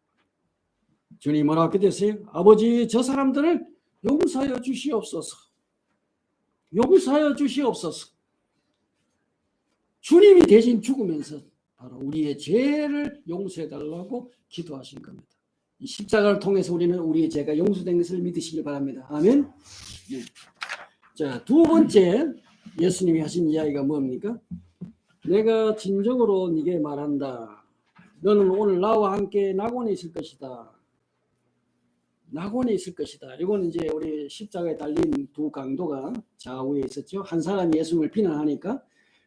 주님 뭐라고 기도했어요? 아버지 저 사람들을 용서하여 주시옵소서. 용서하여 주시옵소서. 주님이 대신 죽으면서 바로 우리의 죄를 용서해 달라고 기도하신 겁니다. 이 십자가를 통해서 우리는 우리의 죄가 용서된 것을 믿으시길 바랍니다. 아멘. 네. 자, 두 번째 예수님이 하신 이야기가 뭡니까? 내가 진정으로 네게 말한다. 너는 오늘 나와 함께 낙원에 있을 것이다. 낙원에 있을 것이다. 이거는 이제 우리 십자가에 달린 두 강도가 좌우에 있었죠. 한 사람이 예수님을 비난하니까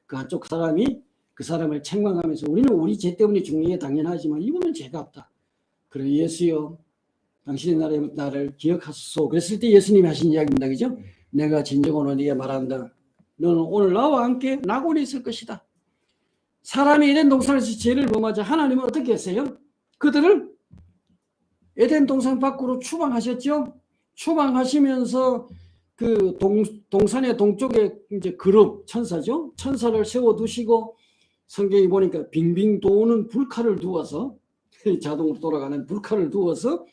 그 한쪽 사람이 그 사람을 책망하면서 우리는 우리 죄 때문에 죽는 게 당연하지만 이분은 죄가 없다. 그래 예수여 당신의 나를 기억하소서. 그랬을 때 예수님이 하신 이야기입니다. 그죠? 내가 진정으로 네게 말한다. 너는 오늘 나와 함께 낙원에 있을 것이다. 사람이 에덴 동산에서 죄를 범하자 하나님은 어떻게 했어요? 그들을 에덴 동산 밖으로 추방하셨죠? 추방하시면서 그 동산의 동쪽에 이제 그룹 천사죠? 천사를 세워두시고 성경에 보니까 빙빙 도는 불칼을 두어서 자동으로 돌아가는 불칼을 두어서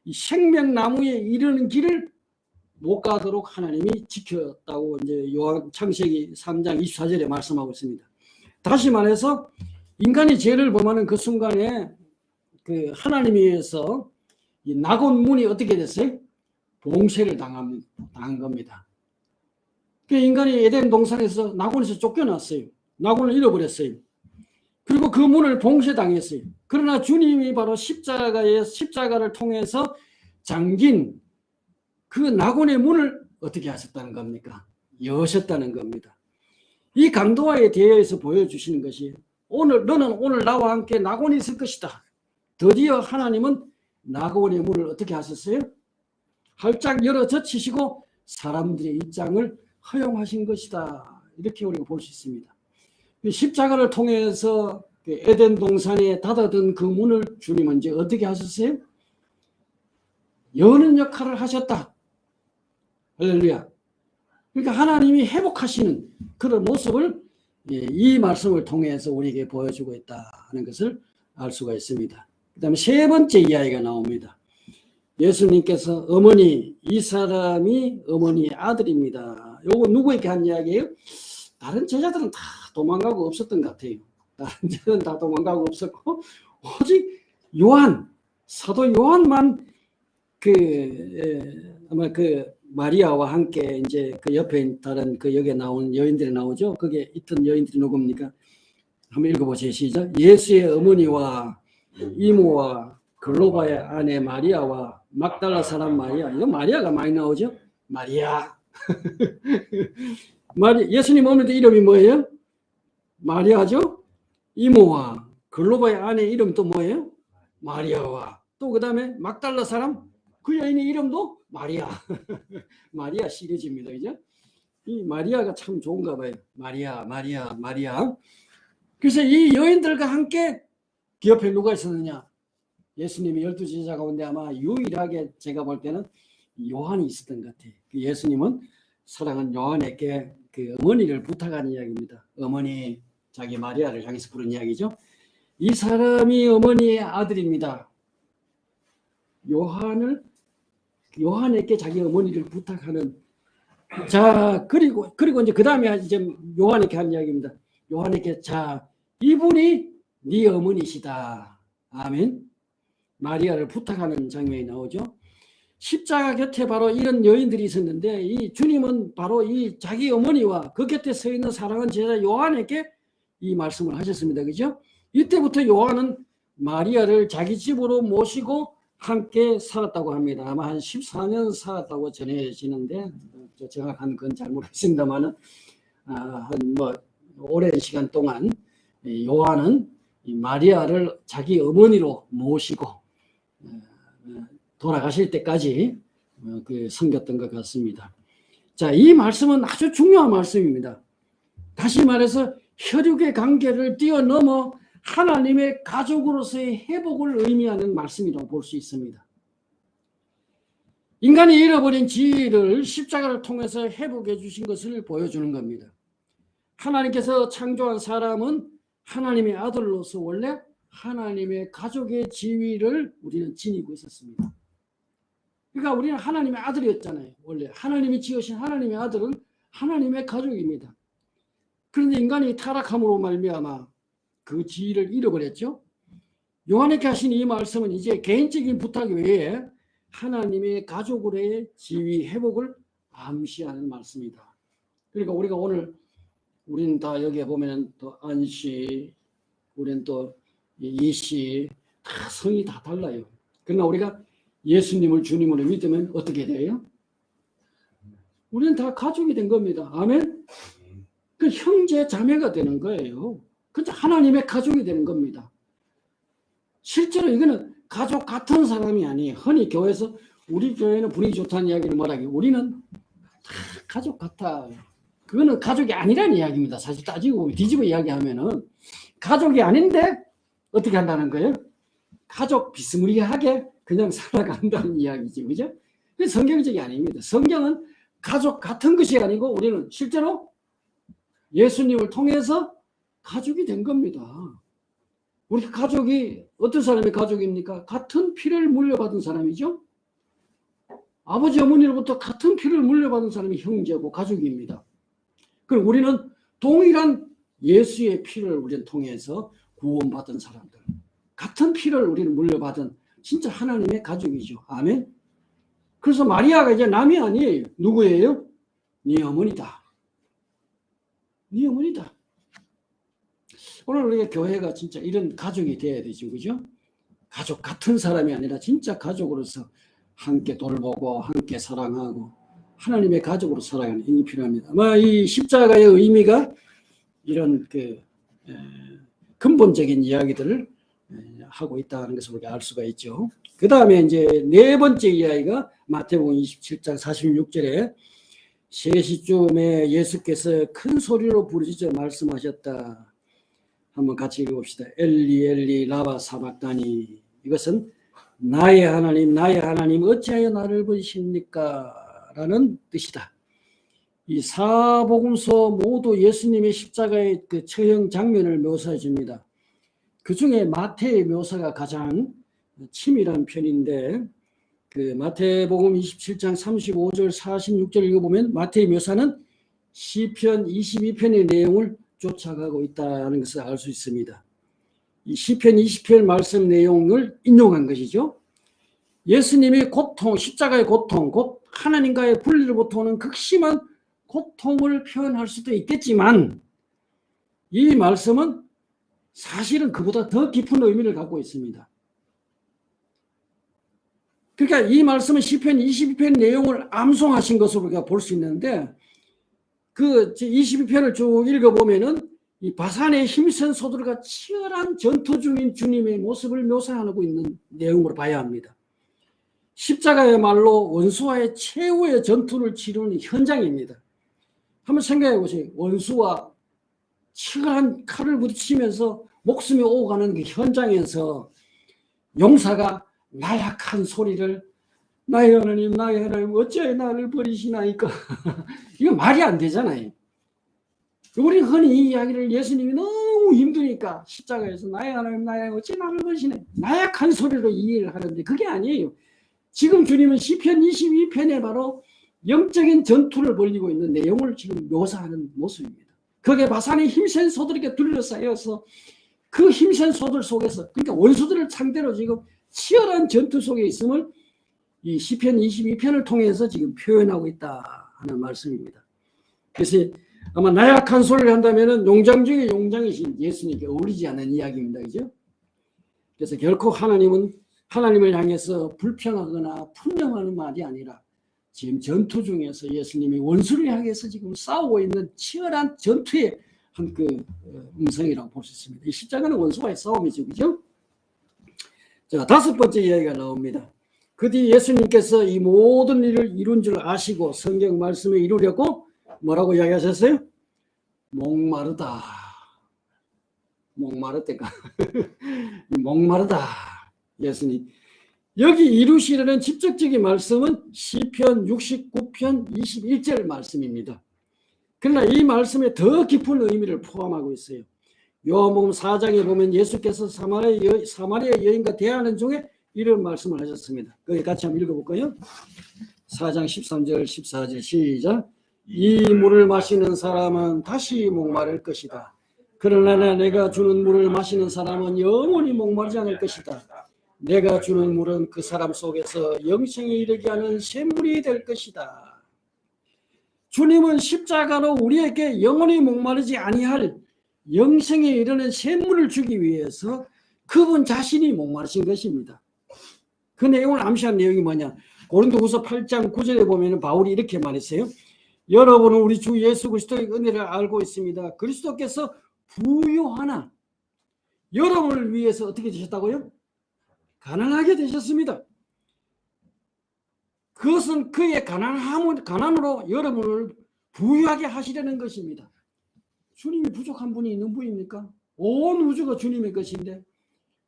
이 생명나무에 이르는 길을 못 가도록 하나님이 지켰다고 이제 요한 창세기 3장 24절에 말씀하고 있습니다. 다시 말해서 인간이 죄를 범하는 그 순간에 그 하나님에 의해서 이 낙원 문이 어떻게 됐어요? 봉쇄를 당한 겁니다. 그 인간이 에덴 동산에서 낙원에서 쫓겨났어요. 낙원을 잃어버렸어요. 그리고 그 문을 봉쇄당했어요. 그러나 주님이 바로 십자가를 통해서 잠긴 그 낙원의 문을 어떻게 하셨다는 겁니까? 여셨다는 겁니다. 이 강도와의 대화에서 보여주시는 것이 너는 오늘 나와 함께 낙원에 있을 것이다. 드디어 하나님은 낙원의 문을 어떻게 하셨어요? 활짝 열어 젖히시고 사람들의 입장을 허용하신 것이다. 이렇게 우리가 볼 수 있습니다. 십자가를 통해서 에덴 동산에 닫아둔 그 문을 주님은 이제 어떻게 하셨어요? 여는 역할을 하셨다. 할렐루야. 그러니까 하나님이 회복하시는 그런 모습을 이 말씀을 통해서 우리에게 보여주고 있다는 것을 알 수가 있습니다. 그 다음에 세 번째 이야기가 나옵니다. 예수님께서 어머니, 이 사람이 어머니의 아들입니다. 요거 누구에게 한 이야기예요? 다른 제자들은 다 도망가고 없었던 것 같아요. 다른 제자들은 다 도망가고 없었고 오직 요한, 사도 요한만 아마 마리아와 함께 이제 그 옆에 다른 여기에 나온 여인들이 나오죠. 거기에 있던 여인들이 누굽니까? 한번 읽어보세요. 시작. 예수의 어머니와 이모와 글로바의 아내 마리아와 막달라 사람 마리아. 이거 마리아가 많이 나오죠. 마리아. 예수님 어머니 이름이 뭐예요? 마리아죠. 이모와 글로바의 아내 이름 또 뭐예요? 마리아와 또 그 다음에 막달라 사람 그 여인의 이름도 마리아. 마리아 시리즈입니다. 그죠? 이 마리아가 참 좋은가 봐요. 마리아. 그래서 이 여인들과 함께 그 옆에 누가 있었느냐? 예수님이 12제자 가운데 아마 유일하게 제가 볼 때는 요한이 있었던 것 같아요. 예수님은 사랑하는 요한에게 그 어머니를 부탁하는 이야기입니다. 어머니, 자기 마리아를 향해서 부른 이야기죠. 이 사람이 어머니의 아들입니다. 요한에게 자기 어머니를 부탁하는. 자, 그리고 이제 그 다음에 이제 요한에게 한 이야기입니다. 요한에게 자, 이분이 네 어머니시다. 아멘. 마리아를 부탁하는 장면이 나오죠. 십자가 곁에 바로 이런 여인들이 있었는데 이 주님은 바로 이 자기 어머니와 그 곁에 서 있는 사랑하는 제자 요한에게 이 말씀을 하셨습니다. 그죠? 이때부터 요한은 마리아를 자기 집으로 모시고 함께 살았다고 합니다. 아마 한 14년 살았다고 전해지는데 정확한 건 잘 모르겠습니다만은 한 오랜 시간 동안 요한은 마리아를 자기 어머니로 모시고 돌아가실 때까지 섬겼던 것 같습니다. 자, 이 말씀은 아주 중요한 말씀입니다. 다시 말해서 혈육의 관계를 뛰어넘어 하나님의 가족으로서의 회복을 의미하는 말씀이라고 볼 수 있습니다. 인간이 잃어버린 지위를 십자가를 통해서 회복해 주신 것을 보여주는 겁니다. 하나님께서 창조한 사람은 하나님의 아들로서 원래 하나님의 가족의 지위를 우리는 지니고 있었습니다. 그러니까 우리는 하나님의 아들이었잖아요. 원래 하나님이 지으신 하나님의 아들은 하나님의 가족입니다. 그런데 인간이 타락함으로 말미암아 그 지위를 잃어버렸죠. 요한에게 하신 이 말씀은 이제 개인적인 부탁 외에 하나님의 가족으로의 지위 회복을 암시하는 말씀이다. 그러니까 우리는 다 여기에 보면 또 안씨, 우리는 또 이씨, 다 성이 다 달라요. 그러나 우리가 예수님을 주님으로 믿으면 어떻게 돼요? 우리는 다 가족이 된 겁니다. 아멘? 그 형제 자매가 되는 거예요. 그저 하나님의 가족이 되는 겁니다. 실제로 이거는 가족 같은 사람이 아니에요. 흔히 교회에서 우리 교회는 분위기 좋다는 이야기는 뭐라고요? 우리는 다 가족 같아. 그거는 가족이 아니라는 이야기입니다. 사실 따지고 보면 뒤집어 이야기하면은 가족이 아닌데 어떻게 한다는 거예요? 가족 비스무리하게 그냥 살아간다는 이야기지, 그죠? 그게 성경적이 아닙니다. 성경은 가족 같은 것이 아니고 우리는 실제로 예수님을 통해서 가족이 된 겁니다. 우리 가족이 어떤 사람의 가족입니까? 같은 피를 물려받은 사람이죠. 아버지 어머니로부터 같은 피를 물려받은 사람이 형제고 가족입니다. 그럼 우리는 동일한 예수의 피를 우리는 통해서 구원받은 사람들, 같은 피를 우리는 물려받은 진짜 하나님의 가족이죠. 아멘. 그래서 마리아가 이제 남이 아니에요. 누구예요? 네 어머니다. 네 어머니다. 오늘 우리가 교회가 진짜 이런 가족이 돼야 되죠. 그죠? 가족 같은 사람이 아니라 진짜 가족으로서 함께 돌보고 함께 사랑하고 하나님의 가족으로 살아가는 힘이 필요합니다. 아마 이 십자가의 의미가 이런 근본적인 이야기들을 하고 있다는 것을 우리가 알 수가 있죠. 그 다음에 이제 네 번째 이야기가 마태복음 27장 46절에 3시쯤에 예수께서 큰 소리로 부르짖어 말씀하셨다. 한번 같이 읽어봅시다. 엘리 엘리 라바 사박다니. 이것은 나의 하나님 어찌하여 나를 버리십니까? 라는 뜻이다. 이 사복음서 모두 예수님의 십자가의 그 처형 장면을 묘사해 줍니다. 그 중에 마태의 묘사가 가장 치밀한 편인데 그 마태복음 27장 35절 46절 읽어보면 마태의 묘사는 시편 22편의 내용을 쫓아가고 있다는 것을 알 수 있습니다. 이 시편 20편 말씀 내용을 인용한 것이죠. 예수님이 고통, 십자가의 고통, 곧 하나님과의 분리로부터 오는 극심한 고통을 표현할 수도 있겠지만 이 말씀은 사실은 그보다 더 깊은 의미를 갖고 있습니다. 그러니까 이 말씀은 시편 22편 내용을 암송하신 것으로 우리가 볼 수 있는데 그 22편을 쭉 읽어보면은 이 바산의 힘센 소들과 치열한 전투 중인 주님의 모습을 묘사하고 있는 내용으로 봐야 합니다. 십자가야말로 원수와의 최후의 전투를 치르는 현장입니다. 한번 생각해 보세요. 원수와 치열한 칼을 부딪히면서 목숨이 오가는 그 현장에서 용사가 나약한 소리를 나의 하나님 나의 하나님 어찌 나를 버리시나이까 이거 말이 안 되잖아요. 우리 흔히 이 이야기를 예수님이 너무 힘드니까 십자가에서 나의 하나님 나의 하나님 어찌 나를 버리시네 나약한 소리로 이해를 하는데 그게 아니에요. 지금 주님은 시편 22편에 바로 영적인 전투를 벌이고 있는 내용을 지금 묘사하는 모습입니다. 거기에 바산의 힘센 소들에게 둘러싸여서 그 힘센 소들 속에서 그러니까 원수들을 상대로 지금 치열한 전투 속에 있음을 이 시편 22편을 통해서 지금 표현하고 있다 하는 말씀입니다. 그래서 아마 나약한 소리를 한다면은 용장 중에 용장이신 예수님께 어울리지 않는 이야기입니다. 그죠? 그래서 결코 하나님은 하나님을 향해서 불평하거나 분명하는 말이 아니라 지금 전투 중에서 예수님이 원수를 향해서 지금 싸우고 있는 치열한 전투의 한 그 음성이라고 볼 수 있습니다. 이 십자가는 원수와의 싸움이죠. 그죠? 자, 다섯 번째 이야기가 나옵니다. 그 뒤 예수님께서 이 모든 일을 이룬 줄 아시고 성경 말씀에 이루려고 뭐라고 이야기하셨어요? 목마르다. 목마르다가 목마르다. 예수님. 여기 이루시려는 직접적인 말씀은 시편 69편 21절 말씀입니다. 그러나 이 말씀에 더 깊은 의미를 포함하고 있어요. 요한복음 4장에 보면 예수께서 사마리아 여인과 대화하는 중에 이런 말씀을 하셨습니다. 거기 같이 한번 읽어볼까요? 4장 13절 14절 시작. 이 물을 마시는 사람은 다시 목마를 것이다. 그러나 내가 주는 물을 마시는 사람은 영원히 목마르지 않을 것이다. 내가 주는 물은 그 사람 속에서 영생에 이르게 하는 샘물이 될 것이다. 주님은 십자가로 우리에게 영원히 목마르지 아니할 영생에 이르는 샘물을 주기 위해서 그분 자신이 목마르신 것입니다. 그 내용을 암시한 내용이 뭐냐? 고린도후서 8장 9절에 보면 바울이 이렇게 말했어요. 여러분은 우리 주 예수 그리스도의 은혜를 알고 있습니다. 그리스도께서 부요하나 여러분을 위해서 어떻게 되셨다고요? 가난하게 되셨습니다. 그것은 그의 가난으로 여러분을 부유하게 하시려는 것입니다. 주님이 부족한 분이 있는 분입니까? 온 우주가 주님의 것인데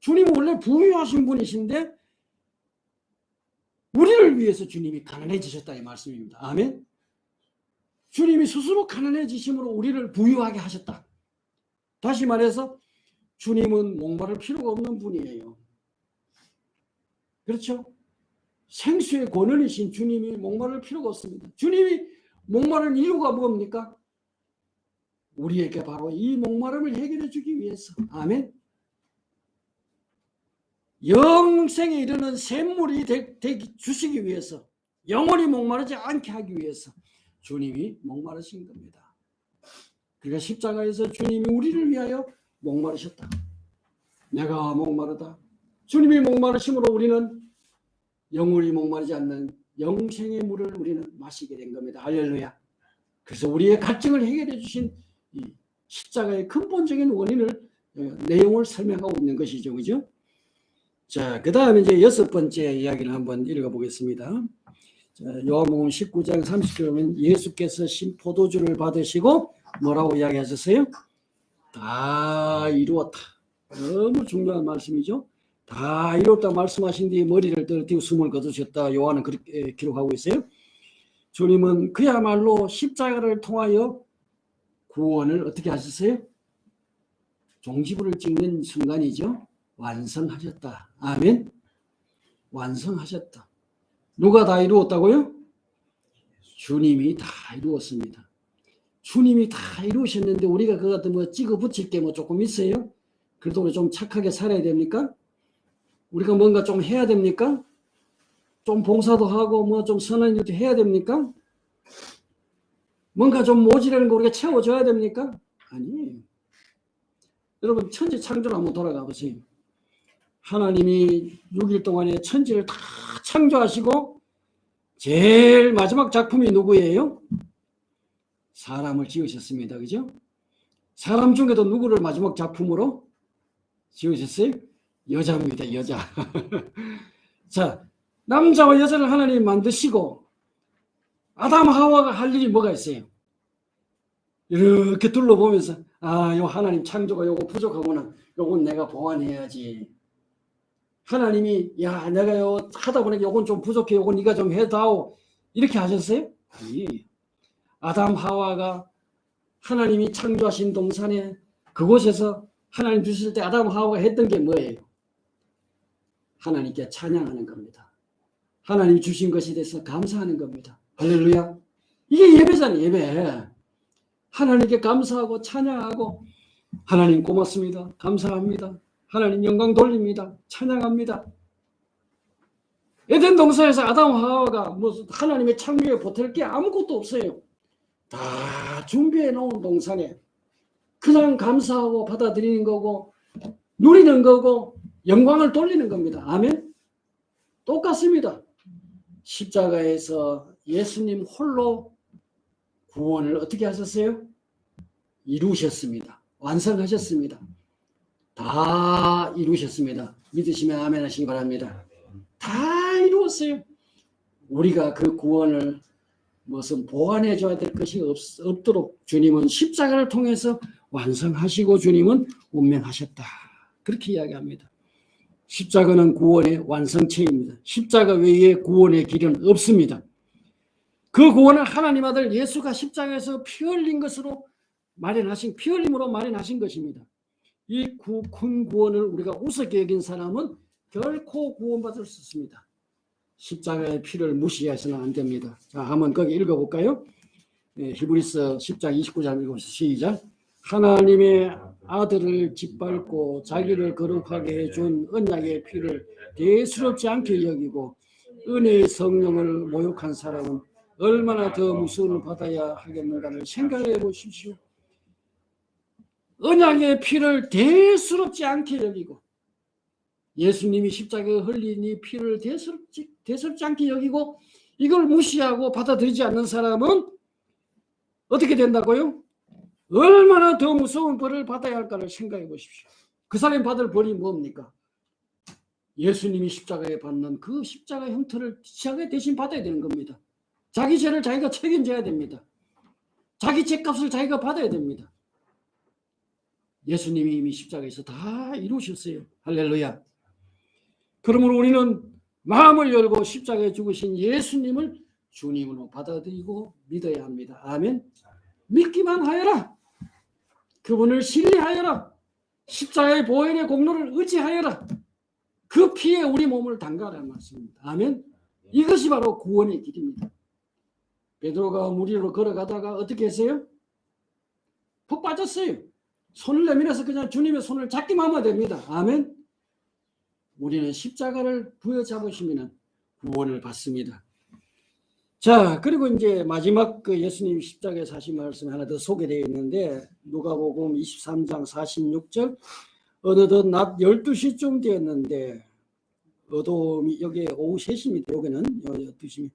주님은 원래 부유하신 분이신데 우리를 위해서 주님이 가난해지셨다 이 말씀입니다. 아멘. 주님이 스스로 가난해지심으로 우리를 부유하게 하셨다. 다시 말해서 주님은 목마를 필요가 없는 분이에요. 그렇죠? 생수의 권원이신 주님이 목마를 필요가 없습니다. 주님이 목마른 이유가 뭡니까? 우리에게 바로 이 목마름을 해결해 주기 위해서. 아멘. 영생에 이르는 샘물이 주시기 위해서, 영원히 목마르지 않게 하기 위해서 주님이 목마르신 겁니다. 그러니까 십자가에서 주님이 우리를 위하여 목마르셨다. 내가 목마르다. 주님이 목마르심으로 우리는 영원히 목마르지 않는 영생의 물을 우리는 마시게 된 겁니다. 할렐루야. 그래서 우리의 갈증을 해결해 주신 이 십자가의 근본적인 원인을 내용을 설명하고 있는 것이죠. 그죠? 자, 그 다음에 이제 여섯 번째 이야기를 한번 읽어보겠습니다. 자, 요한복음 19장 30절에 보면 예수께서 신포도주를 받으시고 뭐라고 이야기하셨어요? 다 이루었다. 너무 중요한 말씀이죠. 다 이뤘다 말씀하신 뒤에 머리를 떨어뜨리고 숨을 거두셨다. 요한은 그렇게 기록하고 있어요. 주님은 그야말로 십자가를 통하여 구원을 어떻게 하셨어요? 종지부를 찍는 순간이죠. 완성하셨다. 아멘. 완성하셨다. 누가 다 이루었다고요? 주님이 다 이루었습니다. 주님이 다 이루셨는데 우리가 그거 뭐 찍어 붙일 게 뭐 조금 있어요? 그래도 우리 좀 착하게 살아야 됩니까? 우리가 뭔가 좀 해야 됩니까? 좀 봉사도 하고 뭐 좀 선한 일도 해야 됩니까? 뭔가 좀 모자라는 거 우리가 채워줘야 됩니까? 아니에요. 여러분 천지 창조를 한번 돌아가 보세요. 하나님이 6일 동안에 천지를 다 창조하시고 제일 마지막 작품이 누구예요? 사람을 지으셨습니다. 그죠? 사람 중에도 누구를 마지막 작품으로 지으셨어요? 여자입니다. 여자. 자, 남자와 여자를 하나님이 만드시고 아담 하와가 할 일이 뭐가 있어요? 이렇게 둘러보면서 요 하나님 창조가 요거 부족하구나. 요건 내가 보완해야지. 하나님이 내가 요 하다 보니까 요건 좀 부족해. 요건 네가 좀 해다오. 이렇게 하셨어요? 아니. 아담 하와가 하나님이 창조하신 동산에 그곳에서 하나님 주실 때 아담 하와가 했던 게 뭐예요? 하나님께 찬양하는 겁니다. 하나님 주신 것에 대해서 감사하는 겁니다. 할렐루야. 이게 예배잖아요. 예배. 하나님께 감사하고 찬양하고 하나님 고맙습니다. 감사합니다. 하나님 영광 돌립니다. 찬양합니다. 에덴 동산에서 아담 하와가 무슨 하나님의 창조에 보탤 게 아무것도 없어요. 다 준비해 놓은 동산에 그냥 감사하고 받아들이는 거고 누리는 거고 영광을 돌리는 겁니다. 아멘. 똑같습니다. 십자가에서 예수님 홀로 구원을 어떻게 하셨어요? 이루셨습니다. 완성하셨습니다. 다 이루셨습니다. 믿으시면 아멘 하시기 바랍니다. 다 이루었어요. 우리가 그 구원을 무슨 보완해 줘야 될 것이 없도록 주님은 십자가를 통해서 완성하시고 주님은 운명하셨다. 그렇게 이야기합니다. 십자가는 구원의 완성체입니다. 십자가 외에 구원의 길은 없습니다. 그 구원을 하나님 아들 예수가 십자가에서 피 흘린 것으로 피 흘림으로 마련하신 것입니다. 이 큰 구원을 우리가 우습게 여긴 사람은 결코 구원받을 수 없습니다. 십자가의 피를 무시해서는 안 됩니다. 자, 한번 거기 읽어볼까요? 히브리서 10장 29절 읽어보시죠. 시작. 하나님의 아들을 짓밟고 자기를 거룩하게 해준 언약의 피를 대수롭지 않게 여기고 은혜의 성령을 모욕한 사람은 얼마나 더 무서움을 받아야 하겠는가를 생각해 보십시오. 언약의 피를 대수롭지 않게 여기고 예수님이 십자가에 흘린 이 피를 대수롭지 않게 여기고 이걸 무시하고 받아들이지 않는 사람은 어떻게 된다고요? 얼마나 더 무서운 벌을 받아야 할까를 생각해 보십시오. 그 사람이 받을 벌이 뭡니까? 예수님이 십자가에 받는 그 십자가 형태를 십자가에 대신 받아야 되는 겁니다. 자기 죄를 자기가 책임져야 됩니다. 자기 죄값을 자기가 받아야 됩니다. 예수님이 이미 십자가에서 다 이루셨어요. 할렐루야. 그러므로 우리는 마음을 열고 십자가에 죽으신 예수님을 주님으로 받아들이고 믿어야 합니다. 아멘. 믿기만 하여라. 그분을 신뢰하여라. 십자가의 보혈의 공로를 의지하여라. 그 피에 우리 몸을 담가라는 말씀입니다. 아멘. 이것이 바로 구원의 길입니다. 베드로가 물 위로 걸어가다가 어떻게 했어요? 푹 빠졌어요. 손을 내밀어서 그냥 주님의 손을 잡기만 하면 됩니다. 아멘. 우리는 십자가를 부여잡으시면 구원을 받습니다. 자, 그리고 이제 마지막 그 예수님 십자가에서 하신 말씀이 하나 더 소개되어 있는데 누가복음 23장 46절 어느덧 낮 12시쯤 되었는데 어둠이 여기 오후 3시입니다. 여기는 12시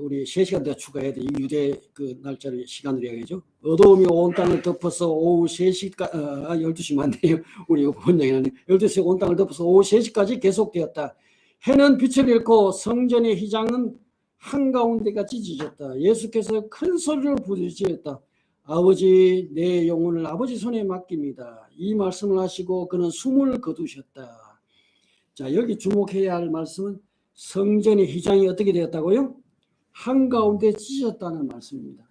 우리 3시간 더 추가해야 돼. 유대 그 날짜를 시간으로 이야기하죠. 어둠이 온 땅을 덮어서 오후 3시까지 12시 맞네요. 우리 번역이 나네. 12시에 온 땅을 덮어서 오후 3시까지 계속되었다. 해는 빛을 잃고 성전의 휘장은 한가운데가 찢어졌다. 예수께서 큰 소리로 부르짖었다. 아버지, 내 영혼을 아버지 손에 맡깁니다. 이 말씀을 하시고 그는 숨을 거두셨다. 자, 여기 주목해야 할 말씀은 성전의 휘장이 어떻게 되었다고요? 한가운데 찢어졌다는 말씀입니다.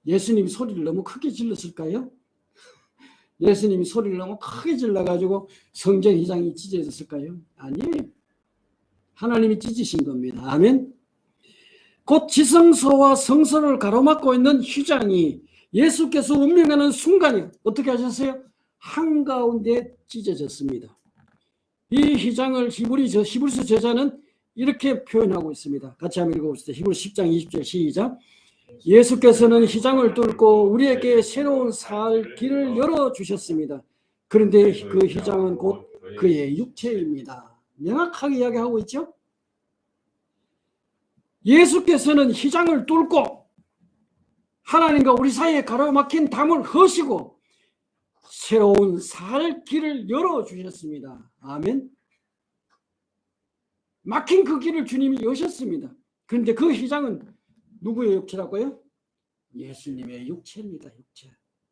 예수님이 소리를 너무 크게 질렀을까요? 예수님이 소리를 너무 크게 질러가지고 성전 휘장이 찢어졌을까요? 아니에요. 하나님이 찢으신 겁니다. 아멘. 곧 지성소와 성소를 가로막고 있는 휘장이 예수께서 운명하는 순간에 어떻게 하셨어요? 한가운데 찢어졌습니다. 이 휘장을 히브리서 저자는 이렇게 표현하고 있습니다. 같이 한번 읽어봅시다. 히브리서 10장 20절 시작. 예수께서는 휘장을 뚫고 우리에게 새로운 살 길을 열어주셨습니다. 그런데 그 휘장은 곧 그의 육체입니다. 명확하게 이야기하고 있죠. 예수께서는 휘장을 뚫고 하나님과 우리 사이에 가로막힌 담을 허시고 새로운 살 길을 열어주셨습니다. 아멘. 막힌 그 길을 주님이 여셨습니다. 그런데 그 휘장은 누구의 육체라고요? 예수님의 육체입니다.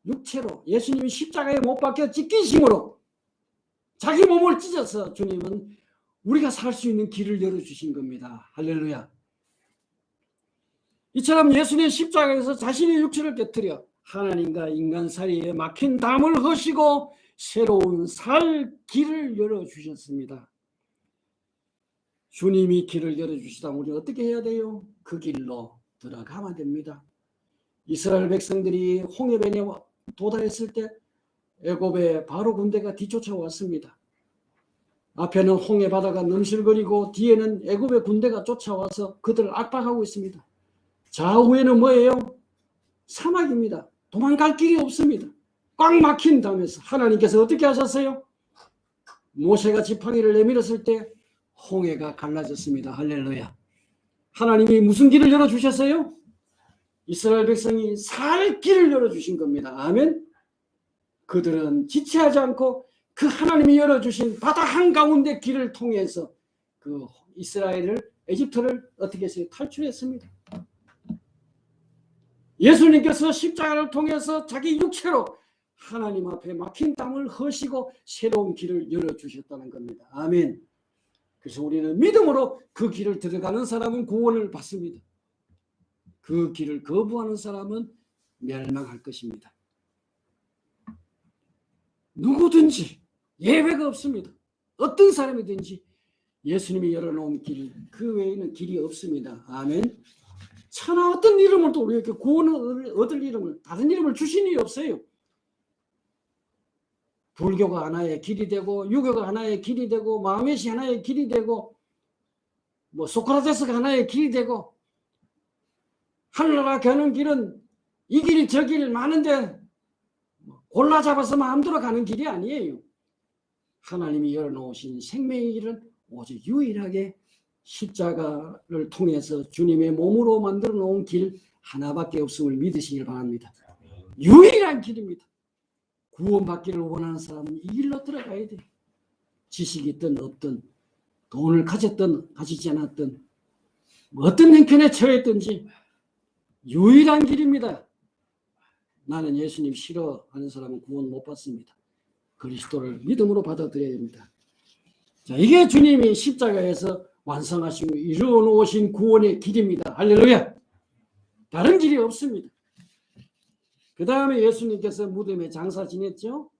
육체로 예수님이 십자가에 못 박혀 찢기심으로 자기 몸을 찢어서 주님은 우리가 살 수 있는 길을 열어주신 겁니다. 할렐루야. 이처럼 예수님 십자가에서 자신의 육체를 깨뜨려 하나님과 인간 사이에 막힌 담을 허시고 새로운 살 길을 열어주셨습니다. 주님이 길을 열어주시다 우리 어떻게 해야 돼요? 그 길로 들어가면 됩니다. 이스라엘 백성들이 홍해변에 도달했을 때 애굽의 바로 군대가 뒤쫓아왔습니다. 앞에는 홍해 바다가 넘실거리고 뒤에는 애굽의 군대가 쫓아와서 그들을 압박하고 있습니다. 좌우에는 뭐예요? 사막입니다. 도망갈 길이 없습니다. 꽉 막힌 담에서 하나님께서 어떻게 하셨어요? 모세가 지팡이를 내밀었을 때 홍해가 갈라졌습니다. 할렐루야. 하나님이 무슨 길을 열어주셨어요? 이스라엘 백성이 살 길을 열어주신 겁니다. 아멘. 그들은 지체하지 않고 그 하나님이 열어주신 바다 한가운데 길을 통해서 그 이스라엘을 에집트를 어떻게 했어요? 탈출했습니다. 예수님께서 십자가를 통해서 자기 육체로 하나님 앞에 막힌 땅을 허시고 새로운 길을 열어주셨다는 겁니다. 아멘. 그래서 우리는 믿음으로 그 길을 들어가는 사람은 구원을 받습니다. 그 길을 거부하는 사람은 멸망할 것입니다. 누구든지 예외가 없습니다. 어떤 사람이든지 예수님이 열어놓은 길, 그 외에는 길이 없습니다. 아멘. 천하 어떤 이름을 또 우리에게 구원을 얻을 이름을 다른 이름을 주신 일이 없어요. 불교가 하나의 길이 되고 유교가 하나의 길이 되고 마음에시 하나의 길이 되고 뭐 소크라테스가 하나의 길이 되고 하늘나라 가는 길은 이 길 저 길 많은데 골라 잡아서 마음대로 가는 길이 아니에요. 하나님이 열어놓으신 생명의 길은 오직 유일하게 십자가를 통해서 주님의 몸으로 만들어 놓은 길 하나밖에 없음을 믿으시길 바랍니다. 유일한 길입니다. 구원받기를 원하는 사람은 이 길로 들어가야 돼요. 지식이 있든 없든 돈을 가졌든 가지지 않았든 어떤 형편에 처했든지 유일한 길입니다. 나는 예수님 싫어하는 사람은 구원 못 받습니다. 그리스도를 믿음으로 받아들여야 됩니다. 자, 이게 주님이 십자가에서 완성하시고 이루어 놓으신 구원의 길입니다. 할렐루야. 다른 길이 없습니다. 그 다음에 예수님께서 무덤에 장사 지냈죠.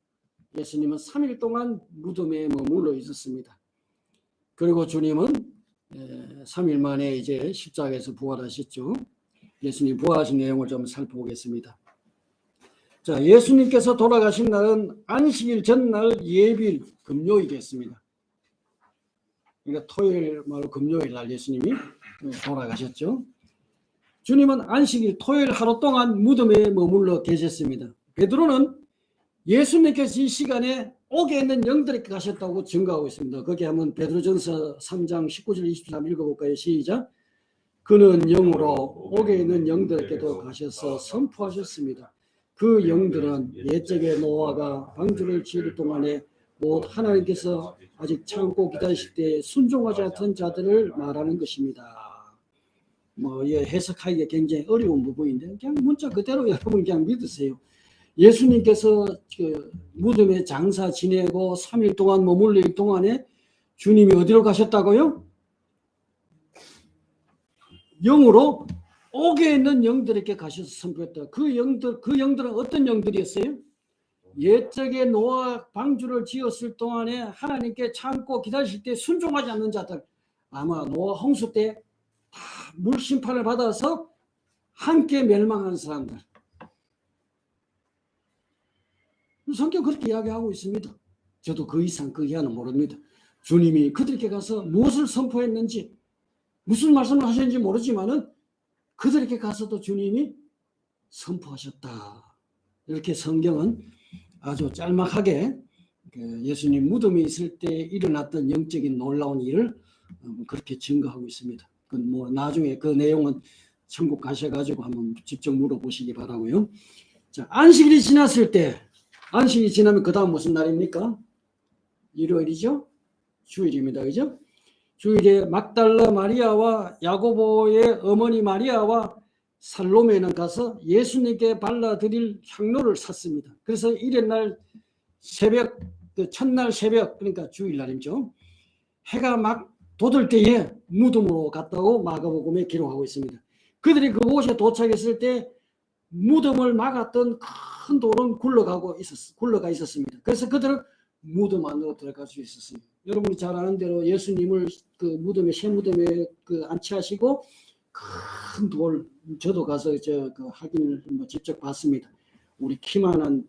예수님은 3일 동안 무덤에 머물러 있었습니다. 그리고 주님은 3일 만에 이제 십자가에서 부활하셨죠. 예수님 부활하신 내용을 좀 살펴보겠습니다. 자, 예수님께서 돌아가신 날은 안식일 전날 예비일 금요일이었습니다. 그러니까 토요일 말고 금요일 날 예수님이 돌아가셨죠. 주님은 안식일 토요일 하루 동안 무덤에 머물러 계셨습니다. 베드로는 예수님께서 이 시간에 옥에 있는 영들에게 가셨다고 증거하고 있습니다. 거기 한번 베드로전서 3장 19절 23 읽어볼까요? 시작. 그는 영으로 옥에 있는 영들에게도 가셔서 선포하셨습니다. 그 영들은 옛적에 노아가 방주를 지을 동안에 곧 하나님께서 아직 참고 기다리실 때 순종하지 않던 자들을 말하는 것입니다. 뭐 해석하기가 굉장히 어려운 부분인데 그냥 문자 그대로 여러분 그냥 믿으세요. 예수님께서 그 무덤에 장사 지내고 3일 동안 머물러 있는 동안에 주님이 어디로 가셨다고요? 영으로 옥에 있는 영들에게 가셔서 선포했다. 그 영들은 어떤 영들이었어요? 옛적에 노아 방주를 지었을 동안에 하나님께 참고 기다리실 때 순종하지 않는 자들, 아마 노아 홍수 때 다 물심판을 받아서 함께 멸망한 사람들. 성경 그렇게 이야기하고 있습니다. 저도 그 이상 그 이하는 모릅니다. 주님이 그들에게 가서 무엇을 선포했는지, 무슨 말씀을 하셨는지 모르지만은 그들에게 가서도 주님이 선포하셨다. 이렇게 성경은 아주 짤막하게 예수님 무덤에 있을 때 일어났던 영적인 놀라운 일을 그렇게 증거하고 있습니다. 뭐 나중에 그 내용은 천국 가셔가지고 한번 직접 물어보시기 바라고요. 자, 안식일이 지났을 때, 안식일이 지나면 그 다음 무슨 날입니까? 일요일이죠? 주일입니다. 그죠? 주일에 막달라 마리아와 야고보의 어머니 마리아와 살로메는 가서 예수님께 발라드릴 향로를 샀습니다. 그래서 이튿날 새벽, 그 첫날 새벽, 그러니까 주일날이죠. 해가 막 돋을 때에 무덤으로 갔다고 마가복음에 기록하고 있습니다. 그들이 그곳에 도착했을 때 무덤을 막았던 큰 돌은 굴러가 있었습니다. 그래서 그들은 무덤 안으로 들어갈 수 있었습니다. 여러분이 잘 아는 대로 예수님을 그 무덤에, 새 무덤에 안치하시고 큰 돌, 저도 가서 그 확인을 직접 봤습니다. 우리 키만한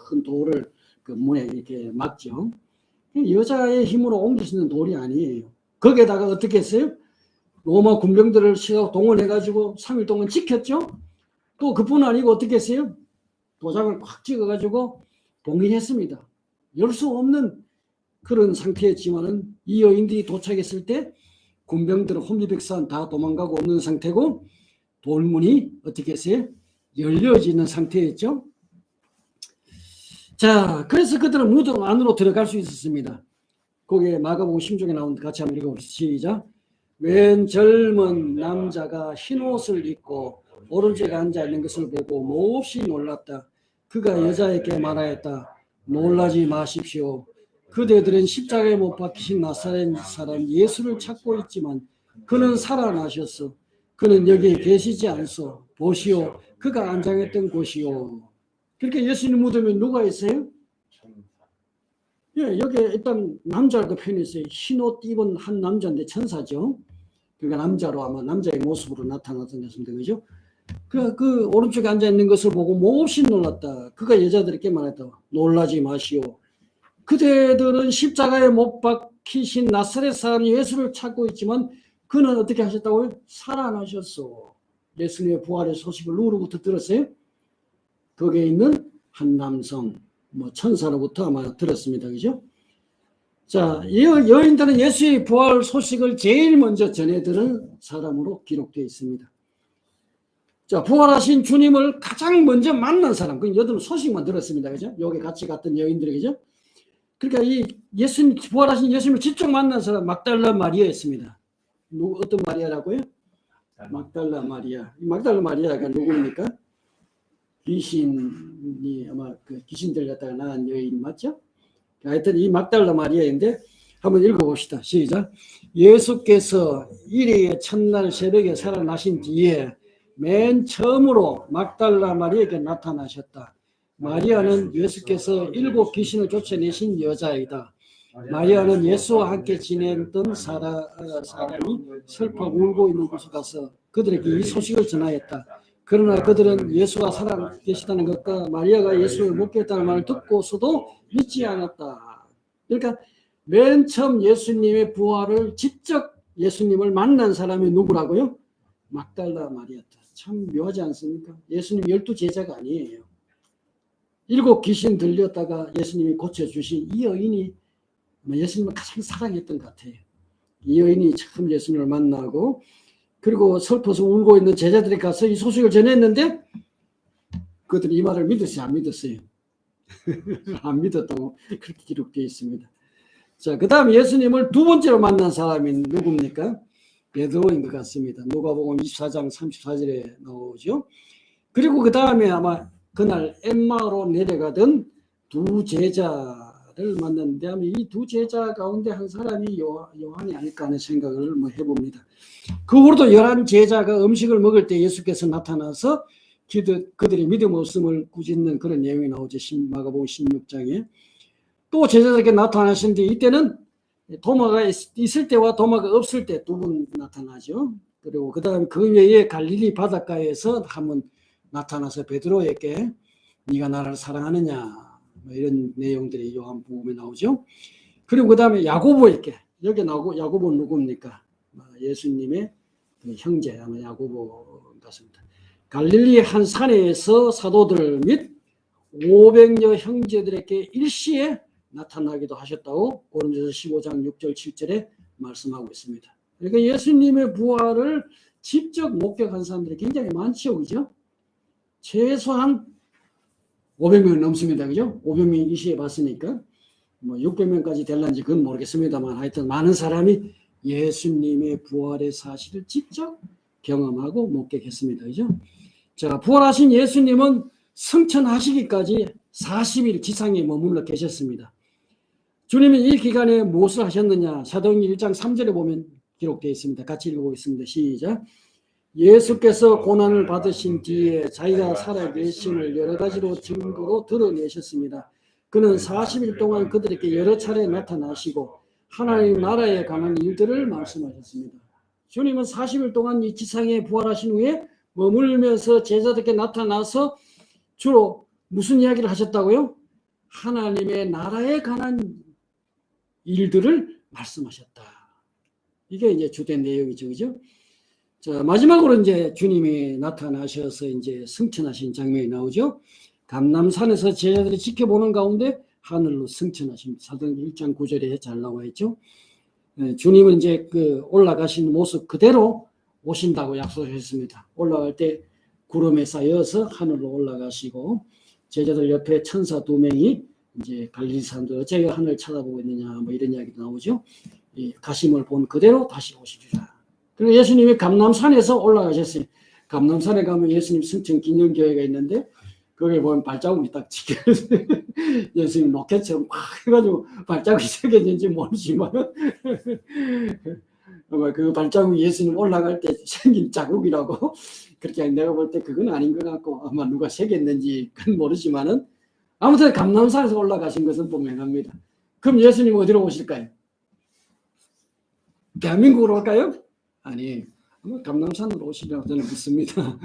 큰 돌을 그 문에 이렇게 막죠. 여자의 힘으로 옮길 수 있는 돌이 아니에요. 거기에다가 어떻게 했어요? 로마 군병들을 동원해가지고 3일 동안 지켰죠. 또 그뿐 아니고 어떻게 했어요? 도장을 꽉 찍어가지고 봉인했습니다. 열 수 없는 그런 상태였지만은 이 여인들이 도착했을 때 군병들은 혼비백산 다 도망가고 없는 상태고 돌문이 어떻게 했어요? 열려지는 상태였죠. 자, 그래서 그들은 무덤 안으로 들어갈 수 있었습니다. 거기에 마가복음 16쪽에 나온 같이 한번 읽어봅시다. 시작. 웬 젊은 남자가 흰 옷을 입고 오른쪽에 앉아 있는 것을 보고 몹시 놀랐다. 그가 여자에게 말하였다. 놀라지 마십시오. 그대들은 십자가에 못 박히신 나사렛 사람 예수를 찾고 있지만 그는 살아나셨어. 그는 여기 계시지 않소. 보시오. 그가 안장했던 곳이요. 그렇게 예수님 무덤에 누가 있어요? 예, 여기 일단 남자라고 표현했어요. 흰옷 입은 한 남자인데 천사죠. 그러니까 남자로 아마 남자의 모습으로 나타났던 것입니다. 그죠? 그 오른쪽에 앉아있는 것을 보고 몹시 놀랐다. 그가 여자들에게 말했다. 놀라지 마시오. 그대들은 십자가에 못 박히신 나사렛 사람 예수를 찾고 있지만 그는 어떻게 하셨다고요? 살아나셨어. 예수님의 부활의 소식을 누구로부터 들었어요? 거기에 있는 한 남성, 천사로부터 아마 들었습니다. 그죠? 자, 여인들은 예수의 부활 소식을 제일 먼저 전해들은 사람으로 기록되어 있습니다. 자, 부활하신 주님을 가장 먼저 만난 사람, 그 여덟 소식만 들었습니다. 그죠? 여기 같이 갔던 여인들이, 그죠? 그러니까 이 예수님, 부활하신 예수님을 직접 만난 사람, 막달라 마리아였습니다. 어떤 마리아라고요? 막달라 마리아. 이 막달라 마리아가 누구입니까? 귀신이 아마 귀신 들렸다가 나간 여인 맞죠? 하여튼 이 막달라 마리아인데 한번 읽어봅시다. 시작. 예수께서 일회의 첫날 새벽에 살아나신 뒤에 맨 처음으로 막달라 마리아에게 나타나셨다. 마리아는 예수께서 7 귀신을 쫓아내신 여자이다. 마리아는 예수와 함께 지냈던 사람이 슬퍼 울고 있는 곳에 가서 그들에게 이 소식을 전하였다. 그러나 그들은 예수가 살아계시다는 것과 마리아가 예수를 묻겠다는 말을 듣고서도 믿지 않았다. 그러니까 맨 처음 예수님의 부활을 직접 예수님을 만난 사람이 누구라고요? 막달라 마리아다. 참 묘하지 않습니까? 예수님 12 제자가 아니에요. 7 귀신 들렸다가 예수님이 고쳐주신 이 여인이 예수님을 가장 사랑했던 것 같아요. 이 여인이 처음 예수님을 만나고 그리고 슬퍼서 울고 있는 제자들이 가서 이 소식을 전했는데 그들이 이 말을 믿었어요? 안 믿었어요? 안 믿었다고 그렇게 기록되어 있습니다. 자, 그 다음 예수님을 두 번째로 만난 사람이 누굽니까? 베드로인 것 같습니다. 누가복음 24장 34절에 나오죠. 그리고 그 다음에 아마 그날 엠마오로 내려가던 두 제자를 만났는데 아마 이 두 제자 가운데 한 사람이 요한이 아닐까 하는 생각을 해봅니다. 그 후로도 11 제자가 음식을 먹을 때 예수께서 나타나서 그들의 믿음 없음을 꾸짖는 그런 내용이 나오죠. 마가복음 16장에. 또 제자들에게 나타나시는데 이때는 도마가 있을 때와 도마가 없을 때 두 분 나타나죠. 그리고 그 다음에 그 외에 갈릴리 바닷가에서 한번 나타나서 베드로에게 네가 나를 사랑하느냐 뭐 이런 내용들이 요한복음에 나오죠. 그리고 그 다음에 야고보에게, 여기 나오고 야고보 누굽니까? 예수님의 그 형제, 아마 야고보 같습니다. 갈릴리 한 산에서 사도들 및 500여 형제들에게 일시에 나타나기도 하셨다고 고린도서 15장 6절 7절에 말씀하고 있습니다. 그러니까 예수님의 부활을 직접 목격한 사람들이 굉장히 많죠, 그죠? 최소한 500명 넘습니다, 그죠? 500명 일시에 봤으니까 뭐 600명까지 될런지 그건 모르겠습니다만 하여튼 많은 사람이 예수님의 부활의 사실을 직접 경험하고 목격했습니다, 그죠? 자, 부활하신 예수님은 승천하시기까지 40일 지상에 머물러 계셨습니다. 주님이 이 기간에 무엇을 하셨느냐? 사도행전 1장 3절에 보면 기록되어 있습니다. 같이 읽어보겠습니다. 시작. 예수께서 고난을 받으신 뒤에 자기가 살아계심을 여러 가지로 증거로 드러내셨습니다. 그는 40일 동안 그들에게 여러 차례 나타나시고 하나님 나라에 관한 일들을 말씀하셨습니다. 주님은 40일 동안 이 지상에 부활하신 후에 머물면서 제자들에게 나타나서 주로 무슨 이야기를 하셨다고요? 하나님의 나라에 관한 일들을 말씀하셨다. 이게 이제 주된 내용이죠, 그죠? 자, 마지막으로 이제 주님이 나타나셔서 이제 승천하신 장면이 나오죠. 감람산에서 제자들이 지켜보는 가운데 하늘로 승천하십니다. 사도행전 1장 9절에 잘 나와 있죠. 주님은 이제 그 올라가신 모습 그대로 오신다고 약속했습니다. 올라갈 때 구름에 쌓여서 하늘로 올라가시고 제자들 옆에 천사 2명이 이제 갈릴리 사람들 어째 하늘 쳐다보고 있느냐 뭐 이런 이야기도 나오죠. 이 가심을 본 그대로 다시 오시리라. 그리고 예수님이 감람산에서 올라가셨어요. 감람산에 가면 예수님 승천 기념교회가 있는데 거기에 보면 발자국이 딱 찍혀있어요. 예수님 로켓처럼 막 해가지고 발자국이 새겨진지 모르지만 그 발자국이 예수님 올라갈 때 생긴 자국이라고 그렇게 내가 볼 때 그건 아닌 것 같고 아마 누가 새겼는지 그건 모르지만은 아무튼 감람산에서 올라가신 것은 분명합니다. 그럼 예수님 어디로 오실까요? 대한민국으로 올까요? 아니, 감람산으로 오시라고 저는 믿습니다.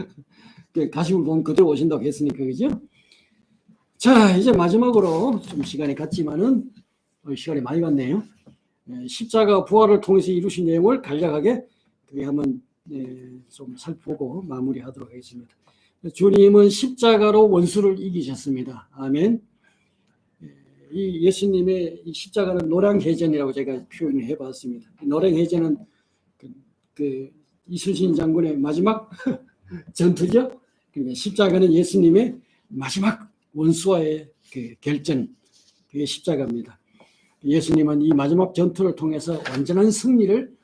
가시면 보면 그대로 오신다고 했으니까, 그죠? 자, 이제 마지막으로 좀 시간이 갔지만은, 시간이 많이 갔네요. 십자가 부활을 통해서 이루신 내용을 간략하게 한번 좀 살펴보고 마무리하도록 하겠습니다. 주님은 십자가로 원수를 이기셨습니다. 아멘. 이 예수님의 이 십자가는 노량해전이라고 제가 표현을 해봤습니다. 노량해전은 그 이순신 장군의 마지막 전투죠. 그러니까 십자가는 예수님의 마지막 원수와의 그 결전, 그게 십자가입니다. 예수님은 이 마지막 전투를 통해서 완전한 승리를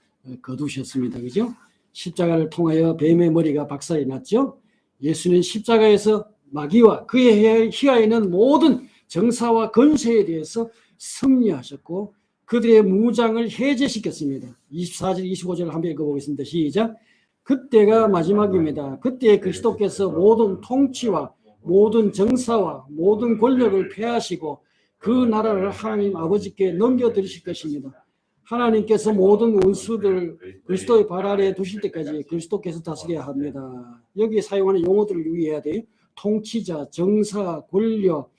거두셨습니다. 그죠? 십자가를 통하여 뱀의 머리가 박살이 났죠. 예수는 십자가에서 마귀와 그의 휘하에 있는 모든 정사와 권세에 대해서 승리하셨고 그들의 무장을 해제시켰습니다. 24절, 25절을 한번 읽어보겠습니다. 시작. 그때가 마지막입니다. 그때 그리스도께서 모든 통치와 모든 정사와 모든 권력을 폐하시고 그 나라를 하나님 아버지께 넘겨드리실 것입니다. 하나님께서 모든 원수들을 그리스도의 발 아래에 두실 때까지 그리스도께서 다스려야 합니다. 여기 사용하는 용어들을 유의해야 돼요. 통치자, 정사, 권력,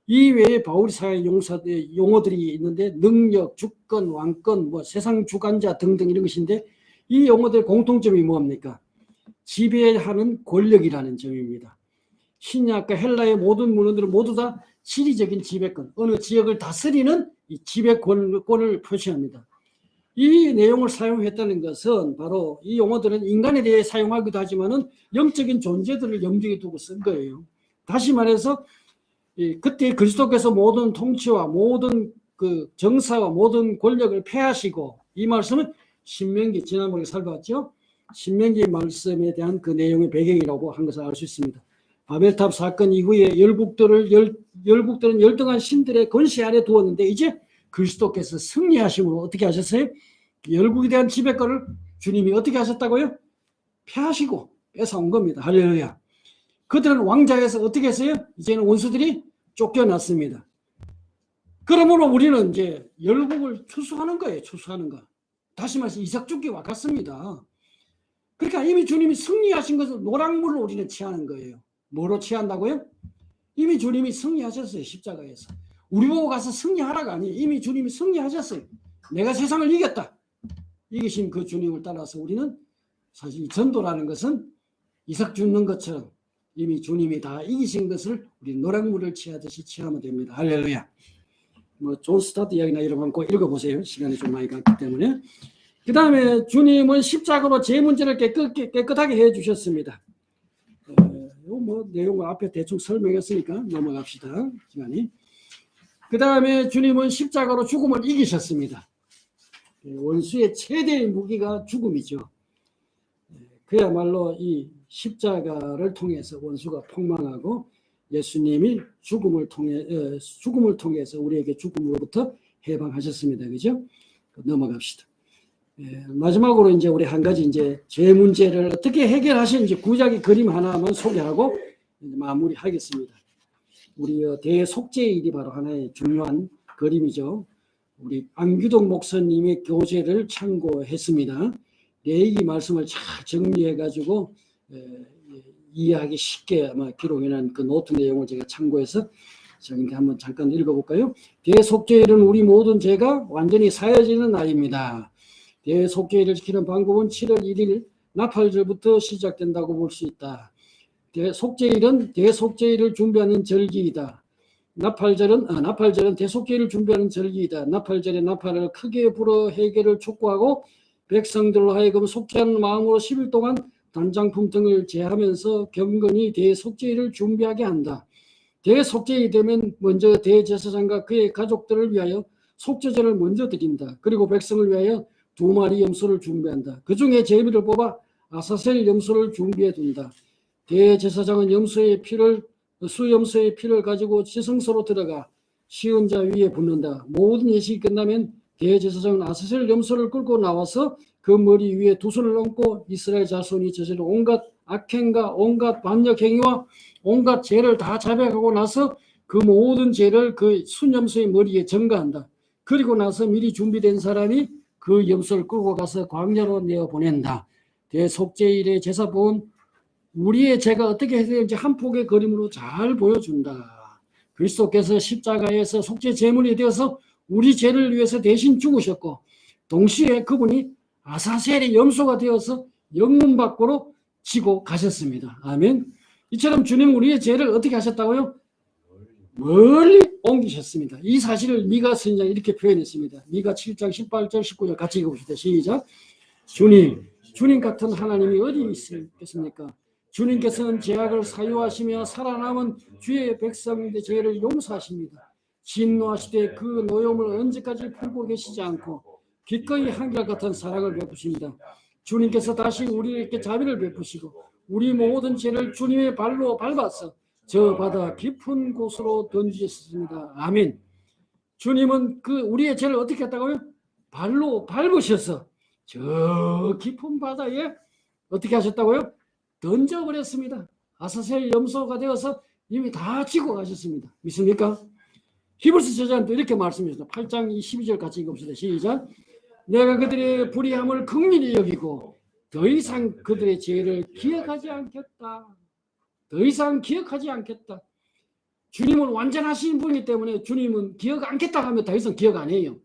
이외에 바울이 사용하는 용어들이 있는데 능력, 주권, 왕권, 뭐 세상 주관자 등등 이런 것인데 이 용어들의 공통점이 뭡니까? 지배하는 권력이라는 점입니다. 신약과 헬라의 모든 문헌들은 모두 다 지리적인 지배권, 어느 지역을 다스리는 이 지배권을 표시합니다. 이 내용을 사용했다는 것은 바로 이 용어들은 인간에 대해 사용하기도 하지만은 영적인 존재들을 염두에 두고 쓴 거예요. 다시 말해서 그때 그리스도께서 모든 통치와 모든 그 정사와 모든 권력을 폐하시고 이 말씀은 신명기 지난번에 살펴봤죠. 신명기 말씀에 대한 그 내용의 배경이라고 한 것을 알 수 있습니다. 바벨탑 사건 이후에 열국들은 열등한 신들의 권세 아래 두었는데 이제 그리스도께서 승리하심으로 어떻게 하셨어요? 열국에 대한 지배권을 주님이 어떻게 하셨다고요? 폐하시고 뺏어온 겁니다. 할렐루야. 그들은 왕좌에서 어떻게 했어요? 이제는 원수들이 쫓겨났습니다. 그러므로 우리는 이제 열국을 추수하는 거예요. 추수하는 거. 다시 말해서 이삭 죽기와 같습니다. 그러니까 이미 주님이 승리하신 것을 노랑물을 우리는 취하는 거예요. 뭐로 취한다고요? 이미 주님이 승리하셨어요. 십자가에서. 우리 보고 가서 승리하라가 아니에요. 이미 주님이 승리하셨어요. 내가 세상을 이겼다. 이기신 그 주님을 따라서 우리는 사실 이 전도라는 것은 이삭 죽는 것처럼 이미 주님이 다 이기신 것을 우리 노랑물을 취하듯이 취하면 됩니다. 할렐루야. 뭐 존 스타트 이야기나 이런 거 꼭 읽어보세요. 시간이 좀 많이 갔기 때문에. 그 다음에 주님은 십자가로 제 문제를 깨끗하게 해주셨습니다. 뭐 내용 앞에 대충 설명했으니까 넘어갑시다. 시간이. 그 다음에 주님은 십자가로 죽음을 이기셨습니다. 원수의 최대의 무기가 죽음이죠. 그야말로 이 십자가를 통해서 원수가 폭망하고 예수님이 죽음을 통해서 우리에게 죽음으로부터 해방하셨습니다. 그죠? 넘어갑시다. 마지막으로 이제 우리 한 가지 이제 죄 문제를 어떻게 해결하시는지 구약의 그림 하나만 소개하고 마무리하겠습니다. 우리 대속죄일이 바로 하나의 중요한 그림이죠. 우리 안규동 목사님의 교재를 참고했습니다. 레위기 말씀을 잘 정리해가지고 이해하기 쉽게 아마 기록해놓은 그 노트 내용을 제가 참고해서 저기 한번 잠깐 읽어볼까요? 대속죄일은 우리 모든 죄가 완전히 사해지는 날입니다. 대속죄일을 지키는 방법은 7월 1일 나팔절부터 시작된다고 볼 수 있다. 대속죄일은 대속죄일을 준비하는 절기이다. 나팔절은 대속죄일을 준비하는 절기이다. 나팔절에 나팔을 크게 불어 회개를 촉구하고 백성들로 하여금 속죄하는 마음으로 10일 동안 단장품 등을 제하면서 경건히 대속죄일을 준비하게 한다. 대속죄일이 되면 먼저 대제사장과 그의 가족들을 위하여 속죄제를 먼저 드린다. 그리고 백성을 위하여 2마리 염소를 준비한다. 그 중에 제비를 뽑아 아사셀 염소를 준비해 둔다. 대제사장은 수염소의 피를 가지고 지성소로 들어가 시은 자 위에 붓는다. 모든 예식이 끝나면 대제사장은 아사셀 염소를 끌고 나와서 그 머리 위에 2 손을 얹고 이스라엘 자손이 저지른 온갖 악행과 온갖 반역 행위와 온갖 죄를 다 자백하고 나서 그 모든 죄를 그 순염소의 머리에 전가한다. 그리고 나서 미리 준비된 사람이 그 염소를 끌고 가서 광야로 내어보낸다. 대속죄일의 제사법은 우리의 죄가 어떻게 해야 되는지 한 폭의 그림으로 잘 보여준다. 그리스도께서 십자가에서 속죄 제물이 되어서 우리 죄를 위해서 대신 죽으셨고 동시에 그분이 아사셀의 염소가 되어서 영문 밖으로 지고 가셨습니다. 아멘. 이처럼 주님은 우리의 죄를 어떻게 하셨다고요? 멀리 옮기셨습니다. 이 사실을 미가 선지자가 이렇게 표현했습니다. 미가 7장 18절 19절 같이 읽어봅시다. 시작. 주님 같은 하나님이 어디 있겠습니까? 주님께서는 죄악을 사유하시며 살아남은 주의 백성들의 죄를 용서하십니다. 진노하시되 그 노여움을 언제까지 풀고 계시지 않고 기꺼이 한결같은 사랑을 베푸십니다. 주님께서 다시 우리에게 자비를 베푸시고 우리 모든 죄를 주님의 발로 밟아서 저 바다 깊은 곳으로 던지셨습니다. 아멘. 주님은 그 우리의 죄를 어떻게 했다고요? 발로 밟으셔서 저 깊은 바다에 어떻게 하셨다고요? 던져버렸습니다. 아사셀 염소가 되어서 이미 다 지고 가셨습니다. 믿습니까? 히브리서 저자는 또 이렇게 말씀하셨습니다. 8장 12절 같이 읽읍시다. 시작. 내가 그들의 불의함을 긍휼히 여기고 더 이상 그들의 죄를 기억하지 않겠다. 더 이상 기억하지 않겠다. 주님은 완전하신 분이기 때문에 주님은 기억 않겠다 하면 더 이상 기억 안 해요.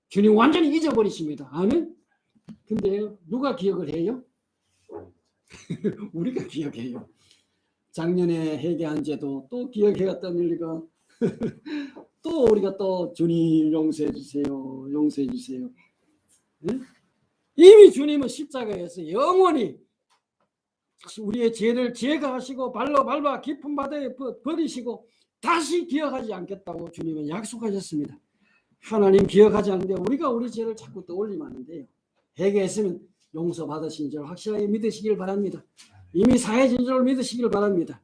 주님 완전히 잊어버리십니다. 아멘. 근데 누가 기억을 해요? 우리가 기억해요. 작년에 회개한 죄도 또 기억해갔다는 일이가 또 우리가 또 주님 용서해 주세요. 용서해 주세요. 네? 이미 주님은 십자가에서 영원히 우리의 죄를 제거하시고 발로 밟아 깊은 바다에 버리시고 다시 기억하지 않겠다고 주님은 약속하셨습니다. 하나님 기억하지 않는데 우리가 우리 죄를 자꾸 떠올리면 안 돼요. 회개했으면 용서받으신 줄 확실하게 믿으시길 바랍니다. 이미 사해진 줄 믿으시길 바랍니다.